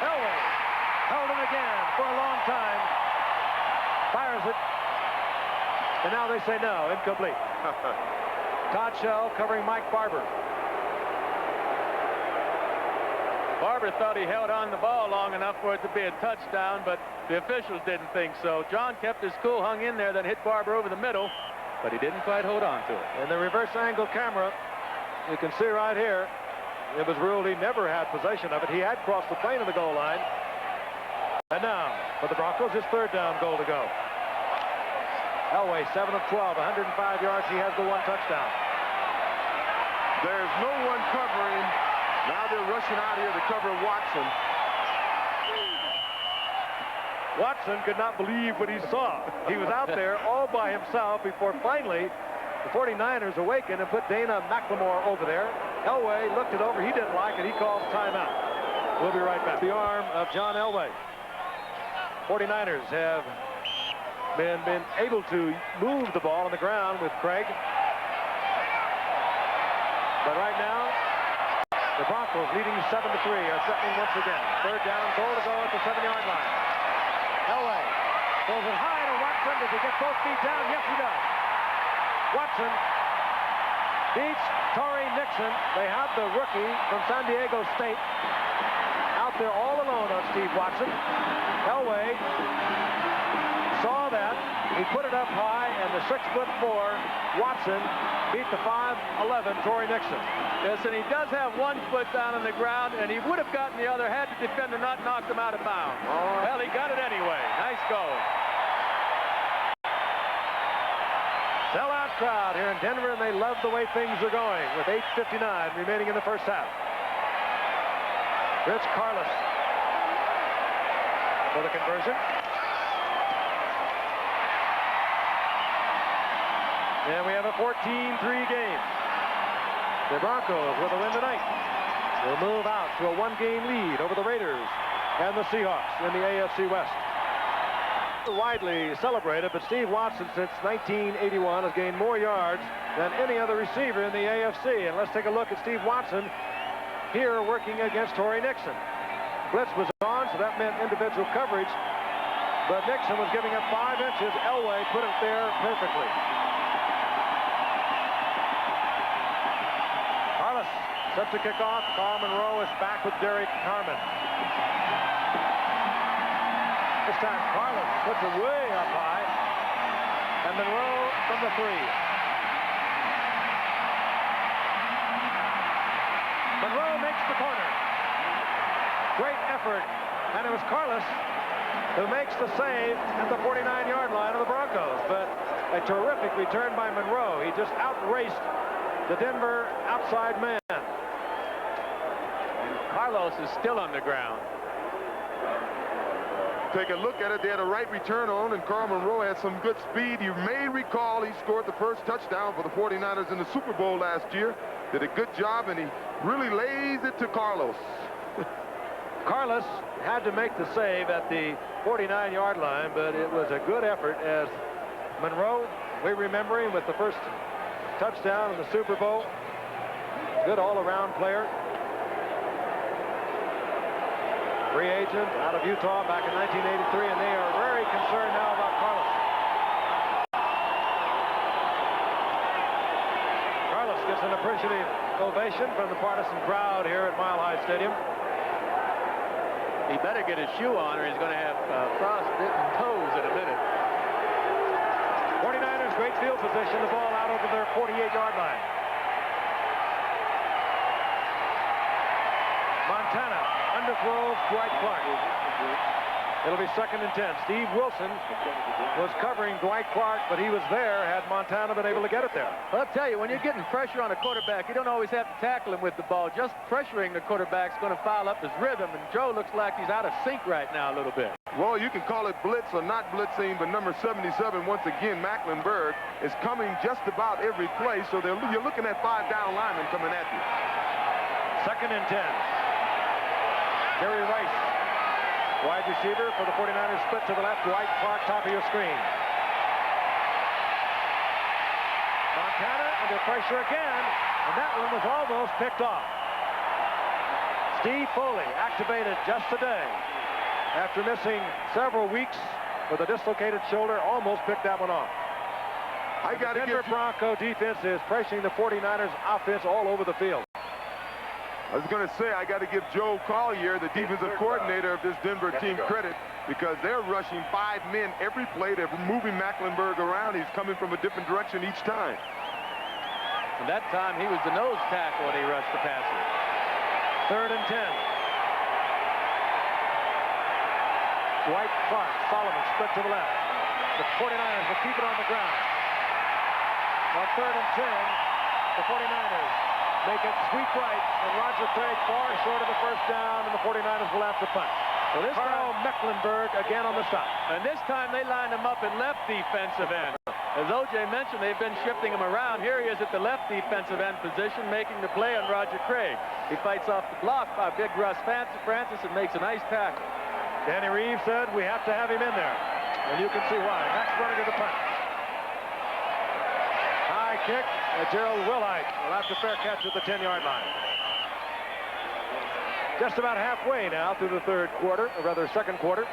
Elway held it again for a long time. Fires it. And now they say no, incomplete. Todd Shell covering Mike Barber. Barber thought he held on the ball long enough for it to be a touchdown, but the officials didn't think so. John kept his cool, hung in there, then hit Barber over the middle, but he didn't quite hold on to it. In the reverse angle camera, you can see right here, it was ruled he never had possession of it. He had crossed the plane of the goal line. And now, for the Broncos, his 3rd down, goal to go. Elway, 7 of 12, 105 yards. He has the 1 touchdown. There's no one covering. Now they're rushing out here to cover Watson. Watson could not believe what he saw. He was out there all by himself before finally the 49ers awakened and put Dana McLemore over there. Elway looked it over. He didn't like it. He called timeout. We'll be right back. The arm of John Elway. 49ers have been able to move the ball on the ground with Craig. But right now, the Broncos leading 7-3 are threatening once again. 3rd down, goal to go at the 7-yard line. Elway throws it high to Watson. Does he get both feet down? Yes, he does. Watson beats Torrey Nixon. They have the rookie from San Diego State out there all alone on Steve Watson. Elway saw that. He put it up high, and the 6'4" Watson beat the 5'11" Torrey Nixon. Yes, and he does have one foot down on the ground, and he would have gotten the other had the defender not knocked him out of bounds. Well, he got it anyway. Nice goal. Sellout crowd here in Denver, and they love the way things are going with 8:59 remaining in the first half. Rich Carlos for the conversion. And we have a 14-3 game. The Broncos with a win tonight will move out to a one-game lead over the Raiders and the Seahawks in the AFC West. Widely celebrated, but Steve Watson since 1981 has gained more yards than any other receiver in the AFC. And let's take a look at Steve Watson here working against Torrey Nixon. Blitz was on, so that meant individual coverage, but Nixon was giving up 5 inches. Elway put it there perfectly. Carlos sets the kickoff. Carl Monroe is back with Derek Harmon. This time Carlos puts it way up high, and Monroe from the 3. Monroe makes the corner. Great effort, and it was Carlos who makes the save at the 49-yard line of the Broncos. But a terrific return by Monroe. He just outraced the Denver outside man. And Carlos is still on the ground. Take a look at it. They had a right return on, and Carl Monroe had some good speed. You may recall he scored the first touchdown for the 49ers in the Super Bowl last year. Did a good job, and he really lays it to Carlos. Carlos had to make the save at the 49-yard line, but it was a good effort as Monroe, we remember him with the first touchdown in the Super Bowl. Good all-around player. Free agent out of Utah back in 1983, and they are very concerned now about Carlos. Carlos gets an appreciative ovation from the partisan crowd here at Mile High Stadium. He better get his shoe on, or he's going to have frost-bitten toes in a minute. 49ers, great field position, the ball out over their 48-yard line. Montana underthrows Dwight Clark. It'll be 2nd and 10. Steve Wilson was covering Dwight Clark, but he was there had Montana been able to get it there. Well, I'll tell you, when you're getting pressure on a quarterback, you don't always have to tackle him with the ball. Just pressuring the quarterback's going to foul up his rhythm, and Joe looks like he's out of sync right now a little bit. Well, you can call it blitz or not blitzing, but number 77, once again, Mecklenburg, is coming just about every play, so you're looking at 5 down linemen coming at you. 2nd and 10. Jerry Rice, wide receiver for the 49ers, split to the left. Dwight Clark, top of your screen. Montana under pressure again, and that one was almost picked off. Steve Foley activated just today after missing several weeks with a dislocated shoulder, almost picked that one off. I got to Denver Bronco defense is pressuring the 49ers offense all over the field. I was going to say, I got to give Joe Collier, the defensive coordinator of this Denver team, credit, because they're rushing 5 men every play. They're moving Mecklenburg around. He's coming from a different direction each time. And that time, he was the nose tackle when he rushed the passer. 3rd and 10. Dwight Clark, Solomon, split to the left. The 49ers will keep it on the ground. On 3rd and 10, the 49ers make it sweep right, and Roger Craig far short of the first down, and the 49ers will have to punt. So this Carl Mecklenburg again on the stop. And this time they lined him up at left defensive end. As O.J. mentioned, they've been shifting him around. Here he is at the left defensive end position, making the play on Roger Craig. He fights off the block by big Russ Francis and makes a nice tackle. Danny Reeves said we have to have him in there, and you can see why. Max running to the punt. High kick. Gerald Wilhite will have to fair catch at the 10-yard line. Just about halfway now through the 3rd quarter, or rather 2nd quarter.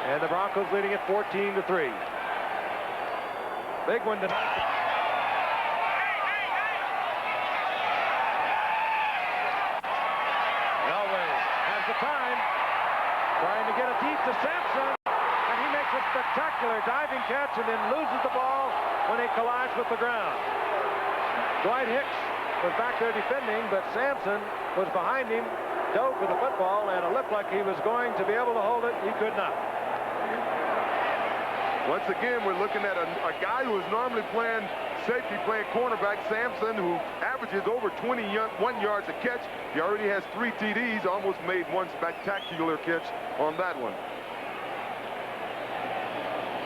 And the Broncos leading at 14-3. Big one tonight. time. Trying to get it deep to Sampson. And he makes a spectacular diving catch and then loses the ball when he collides with the ground. Dwight Hicks was back there defending, but Sampson was behind him, dove for the football, and it looked like he was going to be able to hold it. He could not. Once again, we're looking at a guy who is normally playing safety, playing cornerback, Sampson, who averages over 21 yards a catch. He already has 3 TDs, almost made one spectacular catch on that one.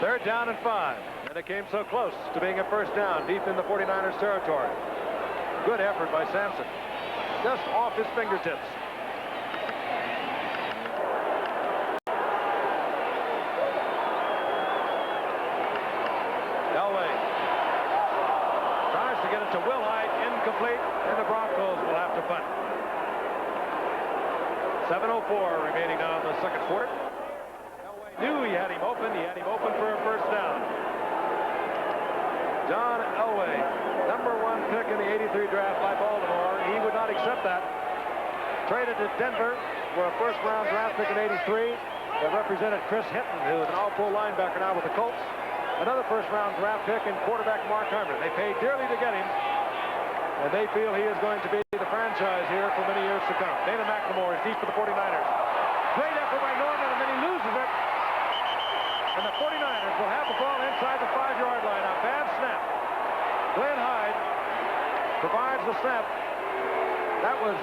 3rd down and 5. And it came so close to being a first down deep in the 49ers territory. Good effort by Sampson. Just off his fingertips. Elway tries to get it to Wilhite, incomplete, and the Broncos will have to punt. 7:04 remaining now in the second quarter. Elway knew he had him open. He had him open for a first down. John Elway, #1 pick in the '83 draft by Baltimore. He would not accept that. Traded to Denver for a first-round draft pick in '83 that represented Chris Hinton, who is an all-pro linebacker now with the Colts. Another first-round draft pick in quarterback Mark Herman. They paid dearly to get him, and they feel he is going to be the franchise here for many years to come. Dana McLemore is deep for the 49ers. Great effort by Norman, and then he loses it. And the 49ers will have the ball inside the 5-yard line. A bad snap. Glenn Hyde provides the snap. That was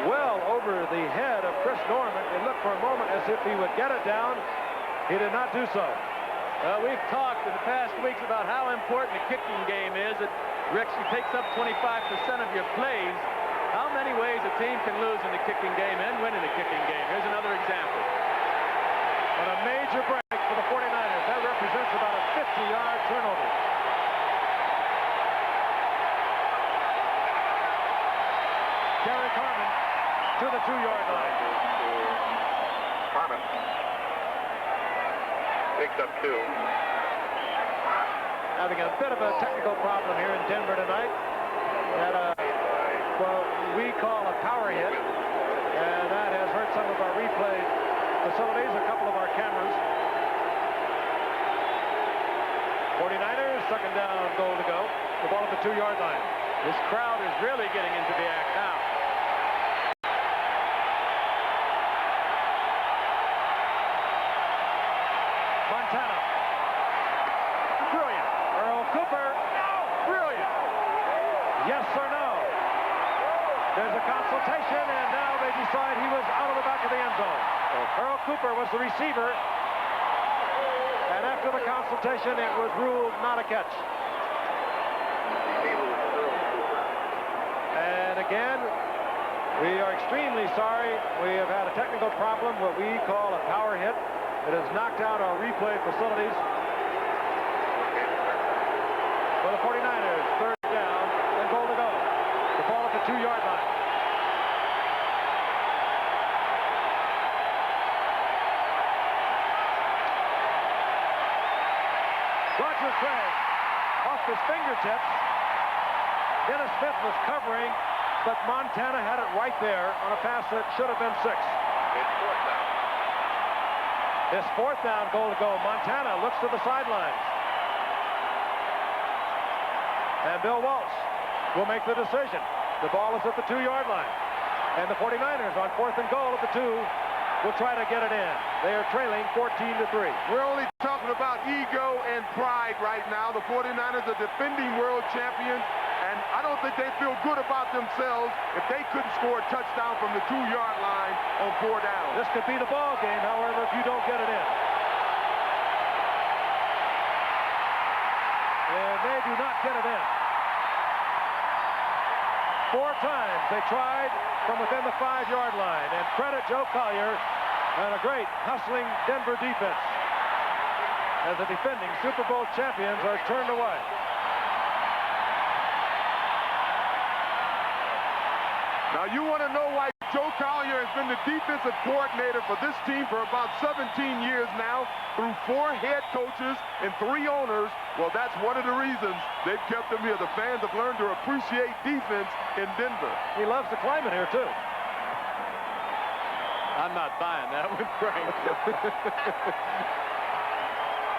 well over the head of Chris Norman. It looked for a moment as if he would get it down. He did not do so. We've talked in the past weeks about how important the kicking game is. It actually takes up 25% of your plays. How many ways a team can lose in the kicking game and win in the kicking game? Here's another example. On a major break for the 49ers. That represents about a 50-yard turnover. Gary Carmen to the 2-yard line. Carmen picks up 2. Having a bit of a technical problem here in Denver tonight. That what we call a power hit, and that has hurt some of our replay facilities, a couple of our cameras. 49ers, second down, goal to go. The ball at the 2-yard line. This crowd is really getting into the act now. Montana. Brilliant. Earl Cooper. Brilliant. Yes or no? There's a consultation, and now they decide he was out of the back of the end zone. Earl Cooper was the receiver, and after the consultation, it was ruled not a catch. And again, we are extremely sorry. We have had a technical problem, what we call a power hit. It has knocked out our replay facilities. For the 49ers, third down and goal to go. The ball at the 2-yard line. Roger Craig off his fingertips. Dennis Smith was covering, but Montana had it right there on a pass that should have been 6. It's 4th down. This 4th down, goal to go. Montana looks to the sidelines. And Bill Walsh will make the decision. The ball is at the 2-yard line. And the 49ers on 4th and goal at the 2 will try to get it in. They are trailing 14-3. We're only talking about ego and pride right now. The 49ers are defending world champions, and I don't think they feel good about themselves if they couldn't score a touchdown from the 2-yard line on 4 downs. This could be the ball game, however, if you don't get it in. And they do not get it in. 4 times they tried from within the 5-yard line. And credit Joe Collier and a great hustling Denver defense as the defending Super Bowl champions are turned away. Now you want to know why Joe Collier has been the defensive coordinator for this team for about 17 years now, through 4 head coaches and 3 owners. Well, that's one of the reasons they've kept him here. The fans have learned to appreciate defense in Denver. He loves the climate here, too. I'm not buying that one, Frank.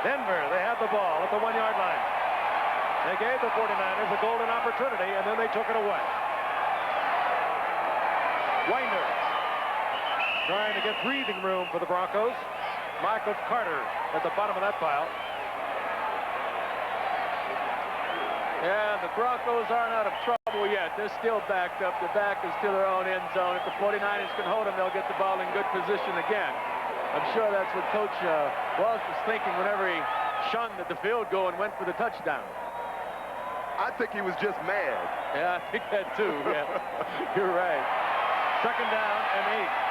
Denver, they had the ball at the 1-yard line. They gave the 49ers a golden opportunity, and then they took it away. Winder trying to get breathing room for the Broncos. Michael Carter at the bottom of that pile. Yeah, the Broncos aren't out of trouble yet. They're still backed up. They're back is to their own end zone. If the 49ers can hold them, they'll get the ball in good position again. I'm sure that's what Coach Walsh was thinking whenever he shunned at the field goal and went for the touchdown. I think he was just mad. Yeah, I think that too. Yeah, you're right. 2nd down and 8.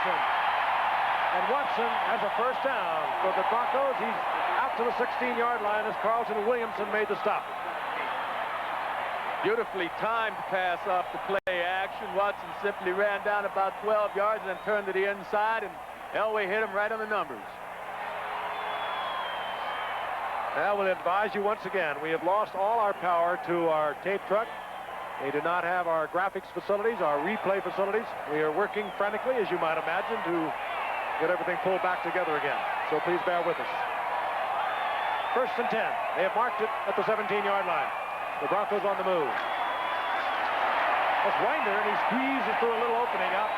And Watson has a first down for the Broncos. He's out to the 16-yard line as Carlton Williamson made the stop. Beautifully timed pass off the play action. Watson simply ran down about 12 yards and then turned to the inside, and Elway hit him right on the numbers. I will advise you once again, we have lost all our power to our tape truck. We do not have our graphics facilities, our replay facilities. We are working frantically, as you might imagine, to get everything pulled back together again. So please bear with us. 1st and 10. They have marked it at the 17-yard line. The Broncos on the move. That's Winder, and he squeezes through a little opening out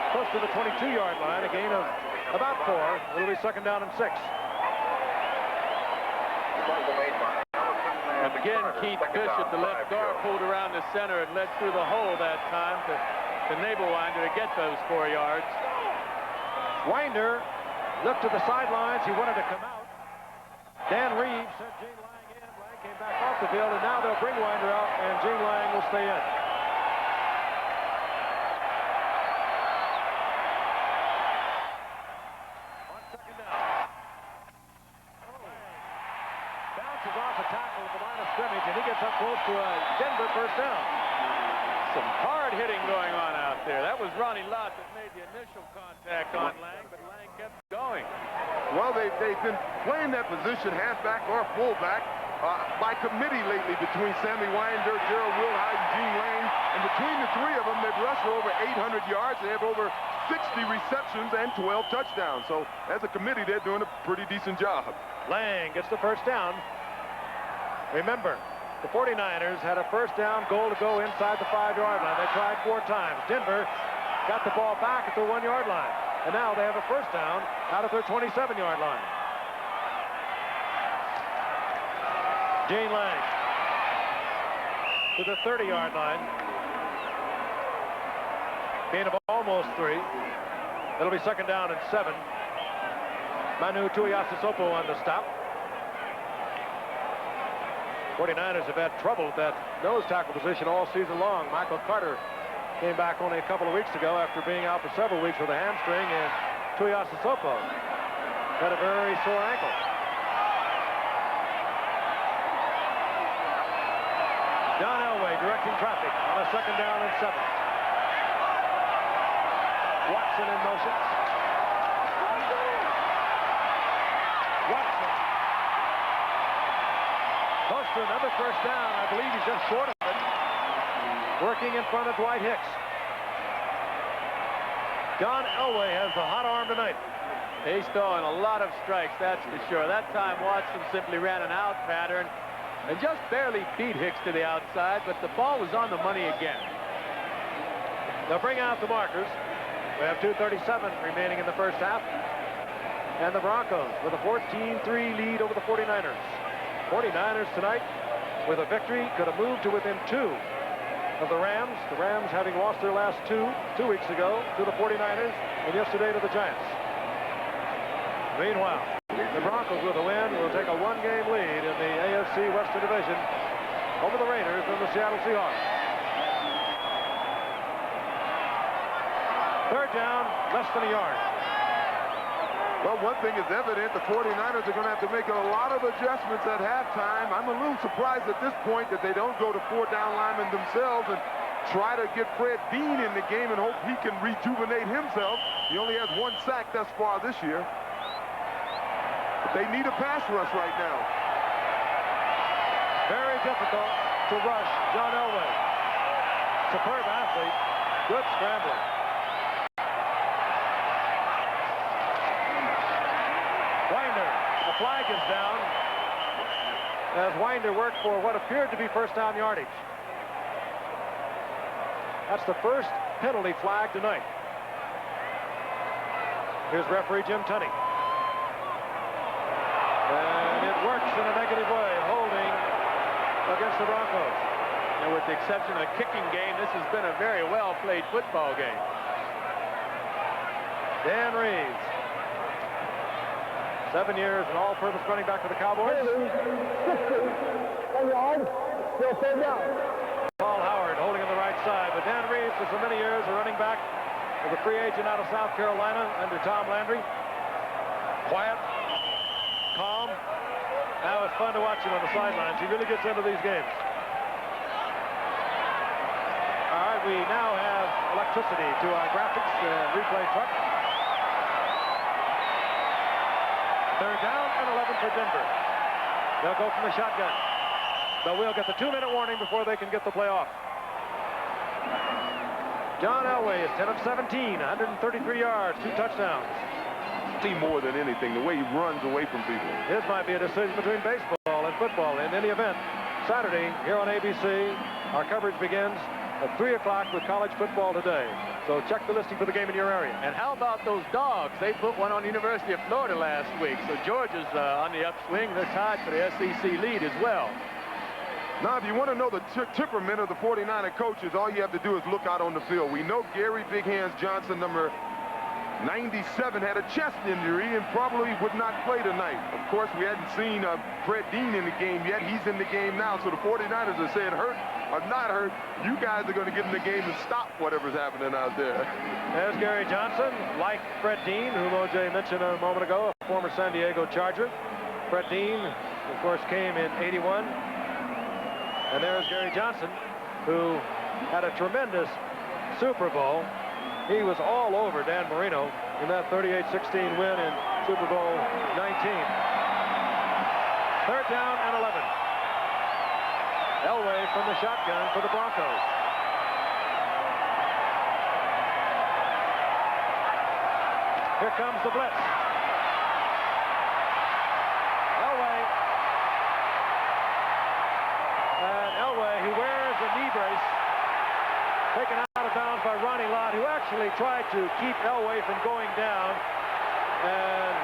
close to the 22-yard line. A gain of about 4. It'll be 2nd down and 6. And again, Keith Bishop, the left guard, pulled around the center and led through the hole that time to enable Winder to get those 4 yards. Winder looked to the sidelines. He wanted to come out. Dan Reeves sent Gene Lang in. Lang came back off the field, and now they'll bring Winder out, and Gene Lang will stay in. On 2nd down. Bounces off a tackle at the line of scrimmage, and he gets up close to a Denver first down. Some hard hitting going on out there. That was Ronnie Lott that made the initial contact on Lang, but Lang kept going. Well, they've been playing that position, halfback or fullback, by committee lately between Sammy Winder, Gerald Wilhite, and Gene Lang. And between the 3 of them, they've rushed for over 800 yards. They have over 60 receptions and 12 touchdowns. So as a committee, they're doing a pretty decent job. Lang gets the first down. Remember, the 49ers had a first down goal to go inside the 5-yard line. They tried 4 times. Denver got the ball back at the 1-yard line. And now they have a first down out of their 27-yard line. Gene Lang to the 30-yard line. Gain of almost 3. It'll be 2nd down and 7. Manu Tuiasosopo on the stop. 49ers have had trouble with that nose tackle position all season long. Michael Carter came back only a couple of weeks ago after being out for several weeks with a hamstring, and Tuiasosopo had a very sore ankle. John Elway directing traffic on a 2nd down and 7. Watson in motion. Watson close to another first down. I believe he's just short of it. Working in front of Dwight Hicks. John Elway has the hot arm tonight. He's throwing a lot of strikes, that's for sure. That time Watson simply ran an out pattern and just barely beat Hicks to the outside, but the ball was on the money again. They'll bring out the markers. We have 2:37 remaining in the first half. And the Broncos with a 14-3 lead over the 49ers. 49ers tonight with a victory could have moved to within 2 of the Rams. The Rams having lost their last 2 weeks ago to the 49ers and yesterday to the Giants. Meanwhile, the Broncos with a win will take a 1-game lead in the AFC Western Division over the Raiders and the Seattle Seahawks. 3rd down, less than a yard. Well, one thing is evident, the 49ers are going to have to make a lot of adjustments at halftime. I'm a little surprised at this point that they don't go to 4 down linemen themselves and try to get Fred Dean in the game and hope he can rejuvenate himself. He only has 1 sack thus far this year. The They need a pass rush right now. Very difficult to rush John Elway. Superb athlete. Good scrambling. Winder, the flag is down as Winder worked for what appeared to be first down yardage. That's the first penalty flag tonight. Here's referee Jim Tunney. And it works in a negative way, holding against the Broncos. And with the exception of the kicking game, this has been a very well-played football game. Dan Reeves. 7 years an all-purpose running back for the Cowboys. Paul Howard holding on the right side, but Dan Reeves for so many years a running back as a free agent out of South Carolina under Tom Landry. Quiet, calm. Now it's fun to watch him on the sidelines. He really gets into these games. All right, we now have electricity to our graphics and replay truck. Third down and 11 for Denver. They'll go from the shotgun. But we'll get the 2-minute warning before they can get the play off. John Elway is 10 of 17, 133 yards, 2 touchdowns. See more than anything, the way he runs away from people. This might be a decision between baseball and football. In any event, Saturday here on ABC, our coverage begins at 3 o'clock with college football today. So check the listing for the game in your area. And how about those dogs? They put one on the University of Florida last week. So Georgia's on the upswing. They're tied for the SEC lead as well. Now, if you want to know the temperament of the 49er coaches, all you have to do is look out on the field. We know Gary Big Hands Johnson, number 97, had a chest injury and probably would not play tonight. Of course, we hadn't seen Fred Dean in the game yet. He's in the game now. So the 49ers are saying, hurt or not hurt, you guys are going to get in the game and stop whatever's happening out there. There's Gary Johnson, like Fred Dean, whom O.J. mentioned a moment ago, a former San Diego Charger. Fred Dean, of course, came in '81. And there's Gary Johnson, who had a tremendous Super Bowl. He was all over Dan Marino in that 38-16 win in Super Bowl 19. Third down and 11. Elway from the shotgun for the Broncos. Here comes the blitz. Elway. And Elway, who wears a knee brace, taken out of bounds by Ronnie Lott, who actually tried to keep Elway from going down. And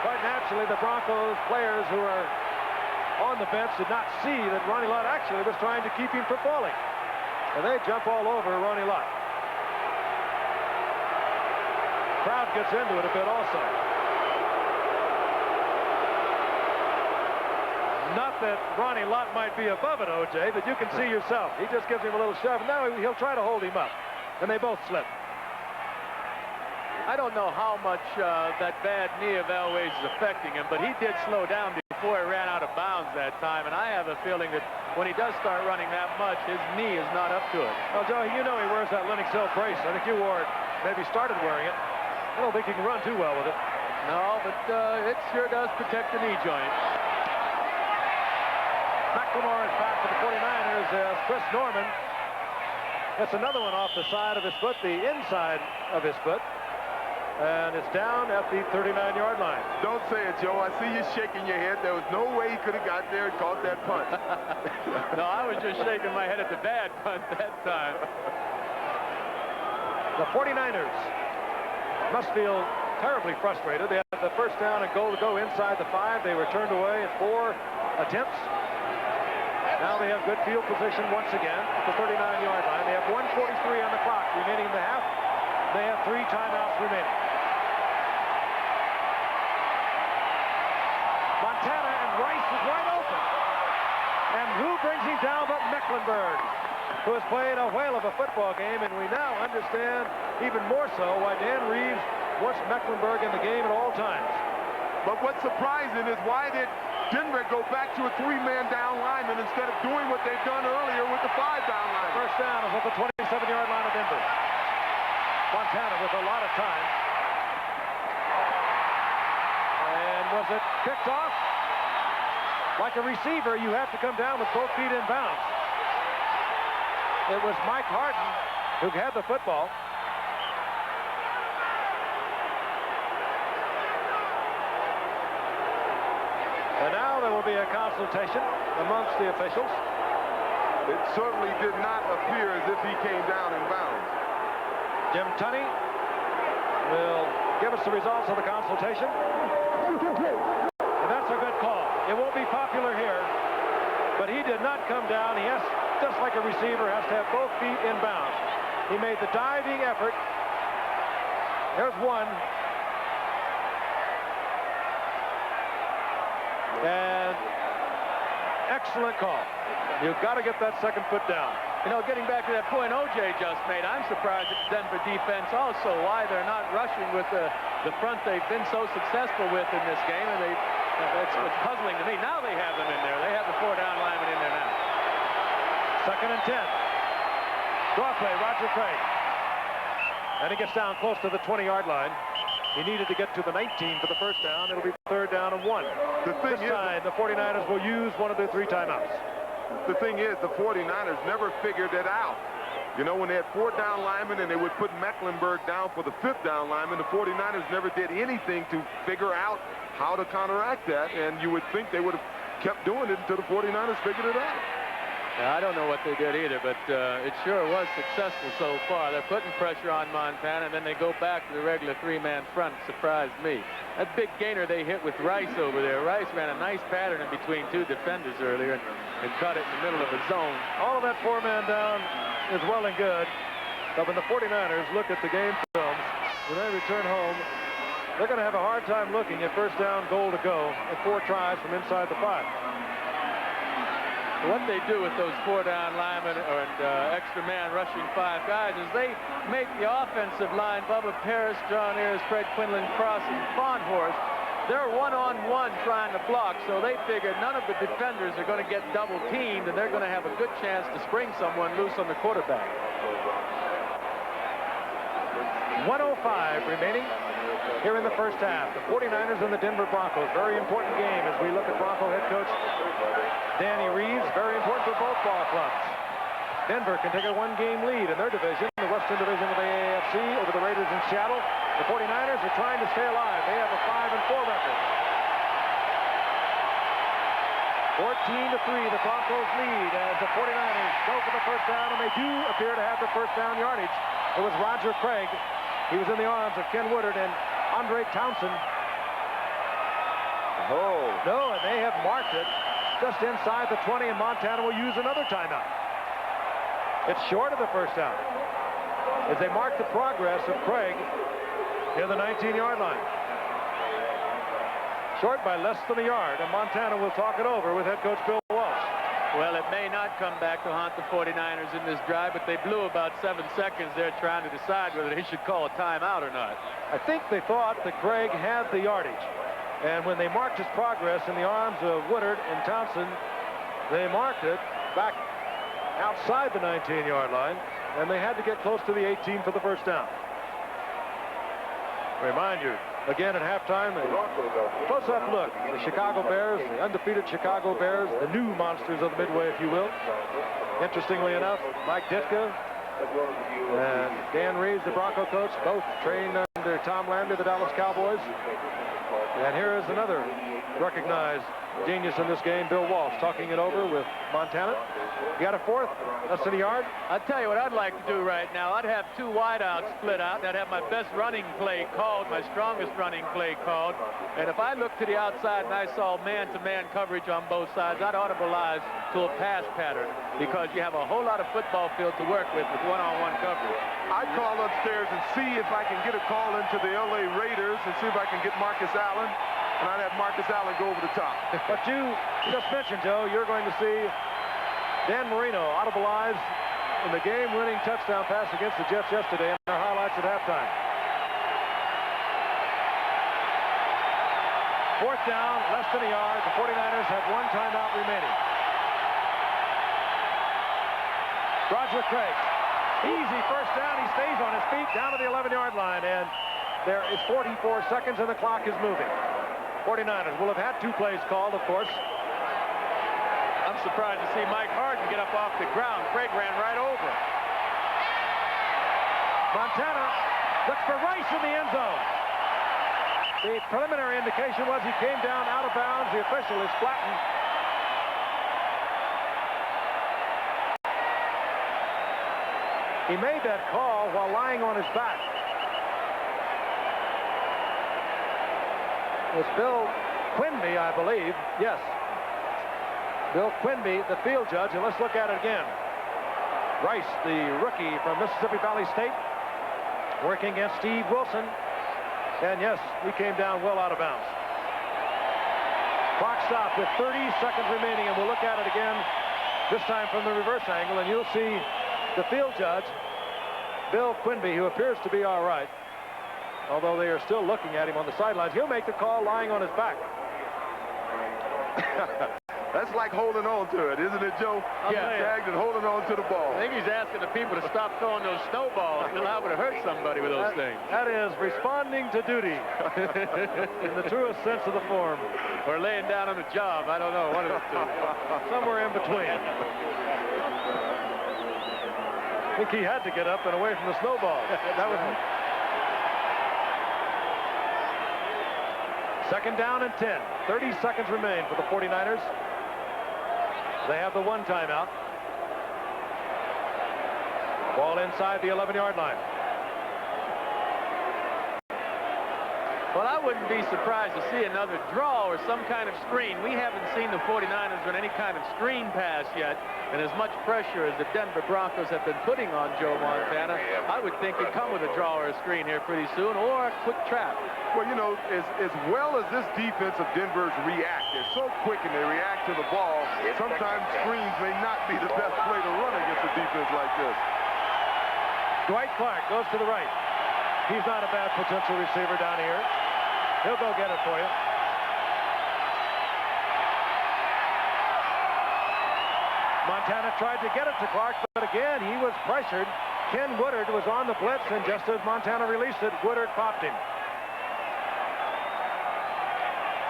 quite naturally, the Broncos players who are on the bench did not see that Ronnie Lott actually was trying to keep him from falling. And they jump all over Ronnie Lott. Crowd gets into it a bit also. Not that Ronnie Lott might be above it, O.J., but you can see yourself. He just gives him a little shove. Now he'll try to hold him up. And they both slip. I don't know how much that bad knee of Elway's is affecting him, but he did slow down before he ran out of bounds that time. And I have a feeling that when he does start running that much, his knee is not up to it. Well, Joe, you know he wears that Lennox Hill brace. I think you wore it, maybe started wearing it. I don't think he can run too well with it. No, but it sure does protect the knee joint. McLemore is back for the 49ers as Chris Norman. That's another one off the side of his foot, the inside of his foot. And it's down at the 39-yard line. Don't say it, Joe. I see you shaking your head. There was no way he could have got there and caught that punt. No, I was just shaking my head at the bad punt that time. The 49ers must feel terribly frustrated. They had the first down and goal to go inside the 5. They were turned away at 4 attempts. Now they have good field position once again at the 39-yard line. They have 1:43 on the clock remaining in the half. They have 3 timeouts remaining. Montana and Rice is wide open. And who brings him down but Mecklenburg, who has played a whale of a football game, and we now understand even more so why Dan Reeves wants Mecklenburg in the game at all times. But what's surprising is why did Denver go back to a 3-man down lineman instead of doing what they've done earlier with the 5-down line? First down is at the 27-yard line of Denver. Montana with a lot of time. And was it picked off? Like a receiver, you have to come down with both feet in bounds. It was Mike Harden who had the football. And now there will be a consultation amongst the officials. It certainly did not appear as if he came down in bounds. Jim Tunney will give us the results of the consultation. And that's a good call. It won't be popular here, but he did not come down. He has, just like a receiver, has to have both feet in bounds. He made the diving effort. There's one. And excellent call. You've got to get that second foot down. You know, getting back to that point O.J. just made, I'm surprised at the Denver defense also, why they're not rushing with the front they've been so successful with in this game, and it's puzzling to me. Now they have them in there. They have the 4-down lineman in there now. 2nd and 10. Draw play, Roger Craig. And he gets down close to the 20-yard line. He needed to get to the 19 for the first down. It'll be 3rd down and 1. This time, the 49ers will use one of their 3 timeouts. The thing is, the 49ers never figured it out. You know, when they had 4-down linemen and they would put Mecklenburg down for the 5th down lineman, the 49ers never did anything to figure out how to counteract that, and you would think they would have kept doing it until the 49ers figured it out. I don't know what they did either, but it sure was successful so far. They're putting pressure on Montana, and then they go back to the regular 3-man front. Surprised me. That big gainer they hit with Rice over there. Rice ran a nice pattern in between 2 defenders earlier and caught it in the middle of a zone. All of that 4-man down is well and good, but when the 49ers look at the game films, when they return home, they're going to have a hard time looking at 1st down, goal to go, at 4 tries from inside the 5. What they do with those 4-down linemen and extra man rushing 5 guys is they make the offensive line, Bubba Paris, John Ayers, Fred Quinlan, Cross, and Fondhorst, they're one-on-one trying to block, so they figure none of the defenders are going to get double teamed, and they're going to have a good chance to spring someone loose on the quarterback. 1:05 remaining here in the first half. The 49ers and the Denver Broncos. Very important game as we look at Bronco head coach Danny Reeves. Very important for both ball clubs. Denver can take a 1-game lead in their division, the Western Division of the AFC, over the Raiders in Seattle. The 49ers are trying to stay alive. They have a 5-4 record. 14-3, the Broncos lead as the 49ers go for the first down, and they do appear to have the first down yardage. It was Roger Craig. He was in the arms of Ken Woodard and Andre Townsend. Oh. No, and they have marked it just inside the 20, and Montana will use another timeout. It's short of the first down as they mark the progress of Craig near the 19-yard line. Short by less than a yard, and Montana will talk it over with head coach Bill Walsh. Well, it may not come back to haunt the 49ers in this drive, but they blew about 7 seconds there trying to decide whether they should call a timeout or not. I think they thought that Craig had the yardage. And when they marked his progress in the arms of Woodard and Townsend, they marked it back outside the 19-yard line, and they had to get close to the 18 for the first down. Remind you, again at halftime, a close-up look. The Chicago Bears, the undefeated Chicago Bears, the new monsters of the Midway, if you will. Interestingly enough, Mike Ditka and Dan Reeves, the Bronco coach, both trained under Tom Landry, the Dallas Cowboys. And here is another recognized genius in this game, Bill Walsh, talking it over with Montana. You got a 4th, less than a yard. I'll tell you what I'd like to do right now. I'd have 2 wideouts split out, and I'd have my best running play called, my strongest running play called. And if I looked to the outside and I saw man-to-man coverage on both sides, I'd audibilize to a pass pattern because you have a whole lot of football field to work with one-on-one coverage. I'd call upstairs and see if I can get a call into the L.A. Raiders and see if I can get Marcus Allen, and I'd have Marcus Allen go over the top. But you just mentioned, Joe, you're going to see Dan Marino audibilize in the game-winning touchdown pass against the Jets yesterday in their highlights at halftime. 4th down, less than a yard. The 49ers have 1 timeout remaining. Roger Craig, easy first down. He stays on his feet down to the 11-yard line, and there is 44 seconds, and the clock is moving. 49ers will have had 2 plays called, of course. I'm surprised to see Mike Harden get up off the ground. Craig ran right over. Montana looks for Rice in the end zone. The preliminary indication was he came down out of bounds. The official is flattened. He made that call while lying on his back. It was Bill Quinby, I believe. Yes. Bill Quinby, the field judge, and let's look at it again. Rice, the rookie from Mississippi Valley State, working against Steve Wilson. And yes, he came down well out of bounds. Clock stopped with 30 seconds remaining, and we'll look at it again, this time from the reverse angle, and you'll see the field judge, Bill Quinby, who appears to be all right, although they are still looking at him on the sidelines. He'll make the call lying on his back. That's like holding on to it, isn't it, Joe? Yeah. Tagged and holding on to the ball. I think he's asking the people to stop throwing those snowballs. They'll have to hurt somebody with those things. That is responding to duty in the truest sense of the form. Or laying down on the job. I don't know. One of the two. Somewhere in between. I think he had to get up and away from the snowball. That was second down and 10. 30 seconds remain for the 49ers. They have the 1 timeout. Ball inside the 11-yard line. Well, I wouldn't be surprised to see another draw or some kind of screen. We haven't seen the 49ers run any kind of screen pass yet. And as much pressure as the Denver Broncos have been putting on Joe Montana, I would think it'd come with a draw or a screen here pretty soon, or a quick trap. Well, you know, as well as this defense of Denver's react, they're so quick and they react to the ball, sometimes screens may not be the best play to run against a defense like this. Dwight Clark goes to the right. He's not a bad potential receiver down here. He'll go get it for you. Montana tried to get it to Clark, but again, he was pressured. Ken Woodard was on the blitz, and just as Montana released it, Woodard popped him.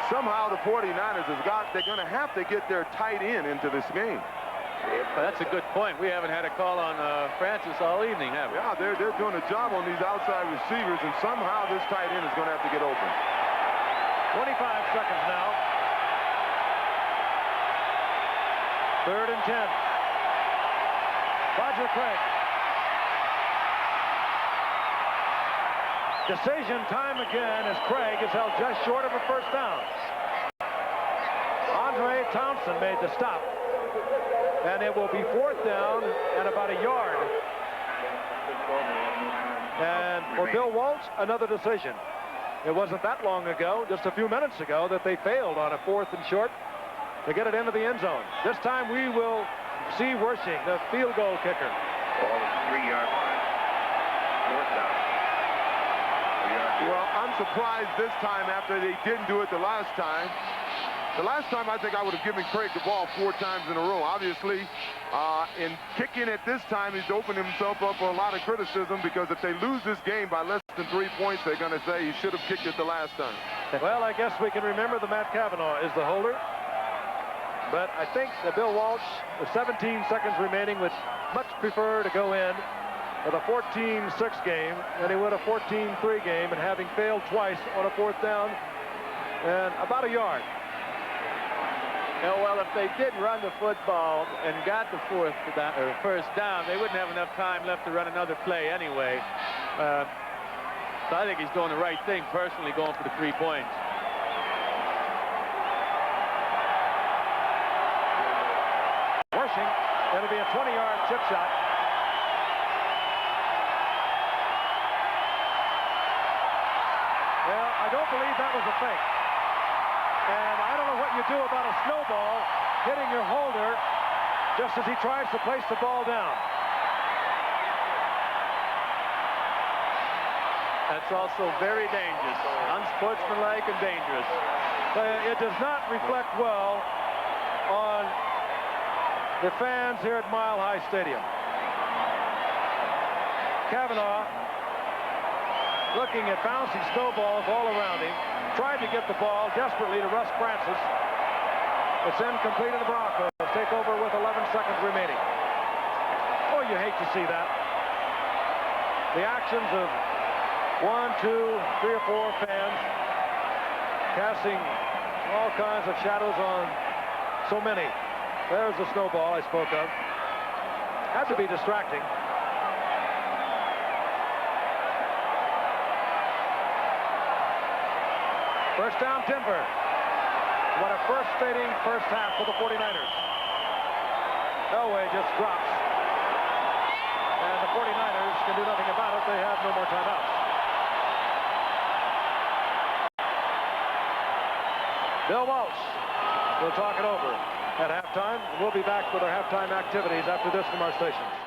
Somehow the 49ers they're going to have to get their tight end into this game. Well, that's a good point. We haven't had a call on Francis all evening, have we? Yeah, they're doing a job on these outside receivers, and somehow this tight end is going to have to get open. 25 seconds now. 3rd and 10. Roger Craig. Decision time again as Craig is held just short of a first down. Andre Thompson made the stop. And it will be 4th down and about a yard. And for Bill Walsh, another decision. It wasn't that long ago, just a few minutes ago, that they failed on a 4th and short to get it into the end zone. This time we will see Wershing, the field goal kicker. Ball is 3-yard line. 4th down. Well, I'm surprised this time after they didn't do it the last time. The last time, I think I would have given Craig the ball 4 times in a row. Obviously, in kicking it this time, he's opened himself up for a lot of criticism, because if they lose this game by less than 3 points, they're going to say he should have kicked it the last time. Well, I guess we can remember that Matt Cavanaugh is the holder. But I think that Bill Walsh, with 17 seconds remaining, would much prefer to go in with a 14-6 game than he would a 14-3 game, and having failed twice on a 4th down and about a yard. Yeah, well, if they did run the football and got the first down, they wouldn't have enough time left to run another play anyway. So I think he's doing the right thing, personally, going for the 3 points. Wershing, it'll be a 20-yard chip shot. Well, I don't believe that was a fake. And I don't know what you do about a snowball hitting your holder just as he tries to place the ball down. That's also very dangerous, unsportsmanlike and dangerous. It does not reflect well on the fans here at Mile High Stadium. Cavanaugh looking at bouncing snowballs all around him. Tried to get the ball desperately to Russ Francis. It's incomplete, and the Broncos take over with 11 seconds remaining. Oh, you hate to see that. The actions of 1, 2, 3 or 4 fans casting all kinds of shadows on so many. There's the snowball I spoke of. Had to be distracting. First down, Denver. What a frustrating first half for the 49ers. Elway just drops. And the 49ers can do nothing about it. They have no more timeouts. Bill Walsh will talk it over at halftime. We'll be back with our halftime activities after this from our stations.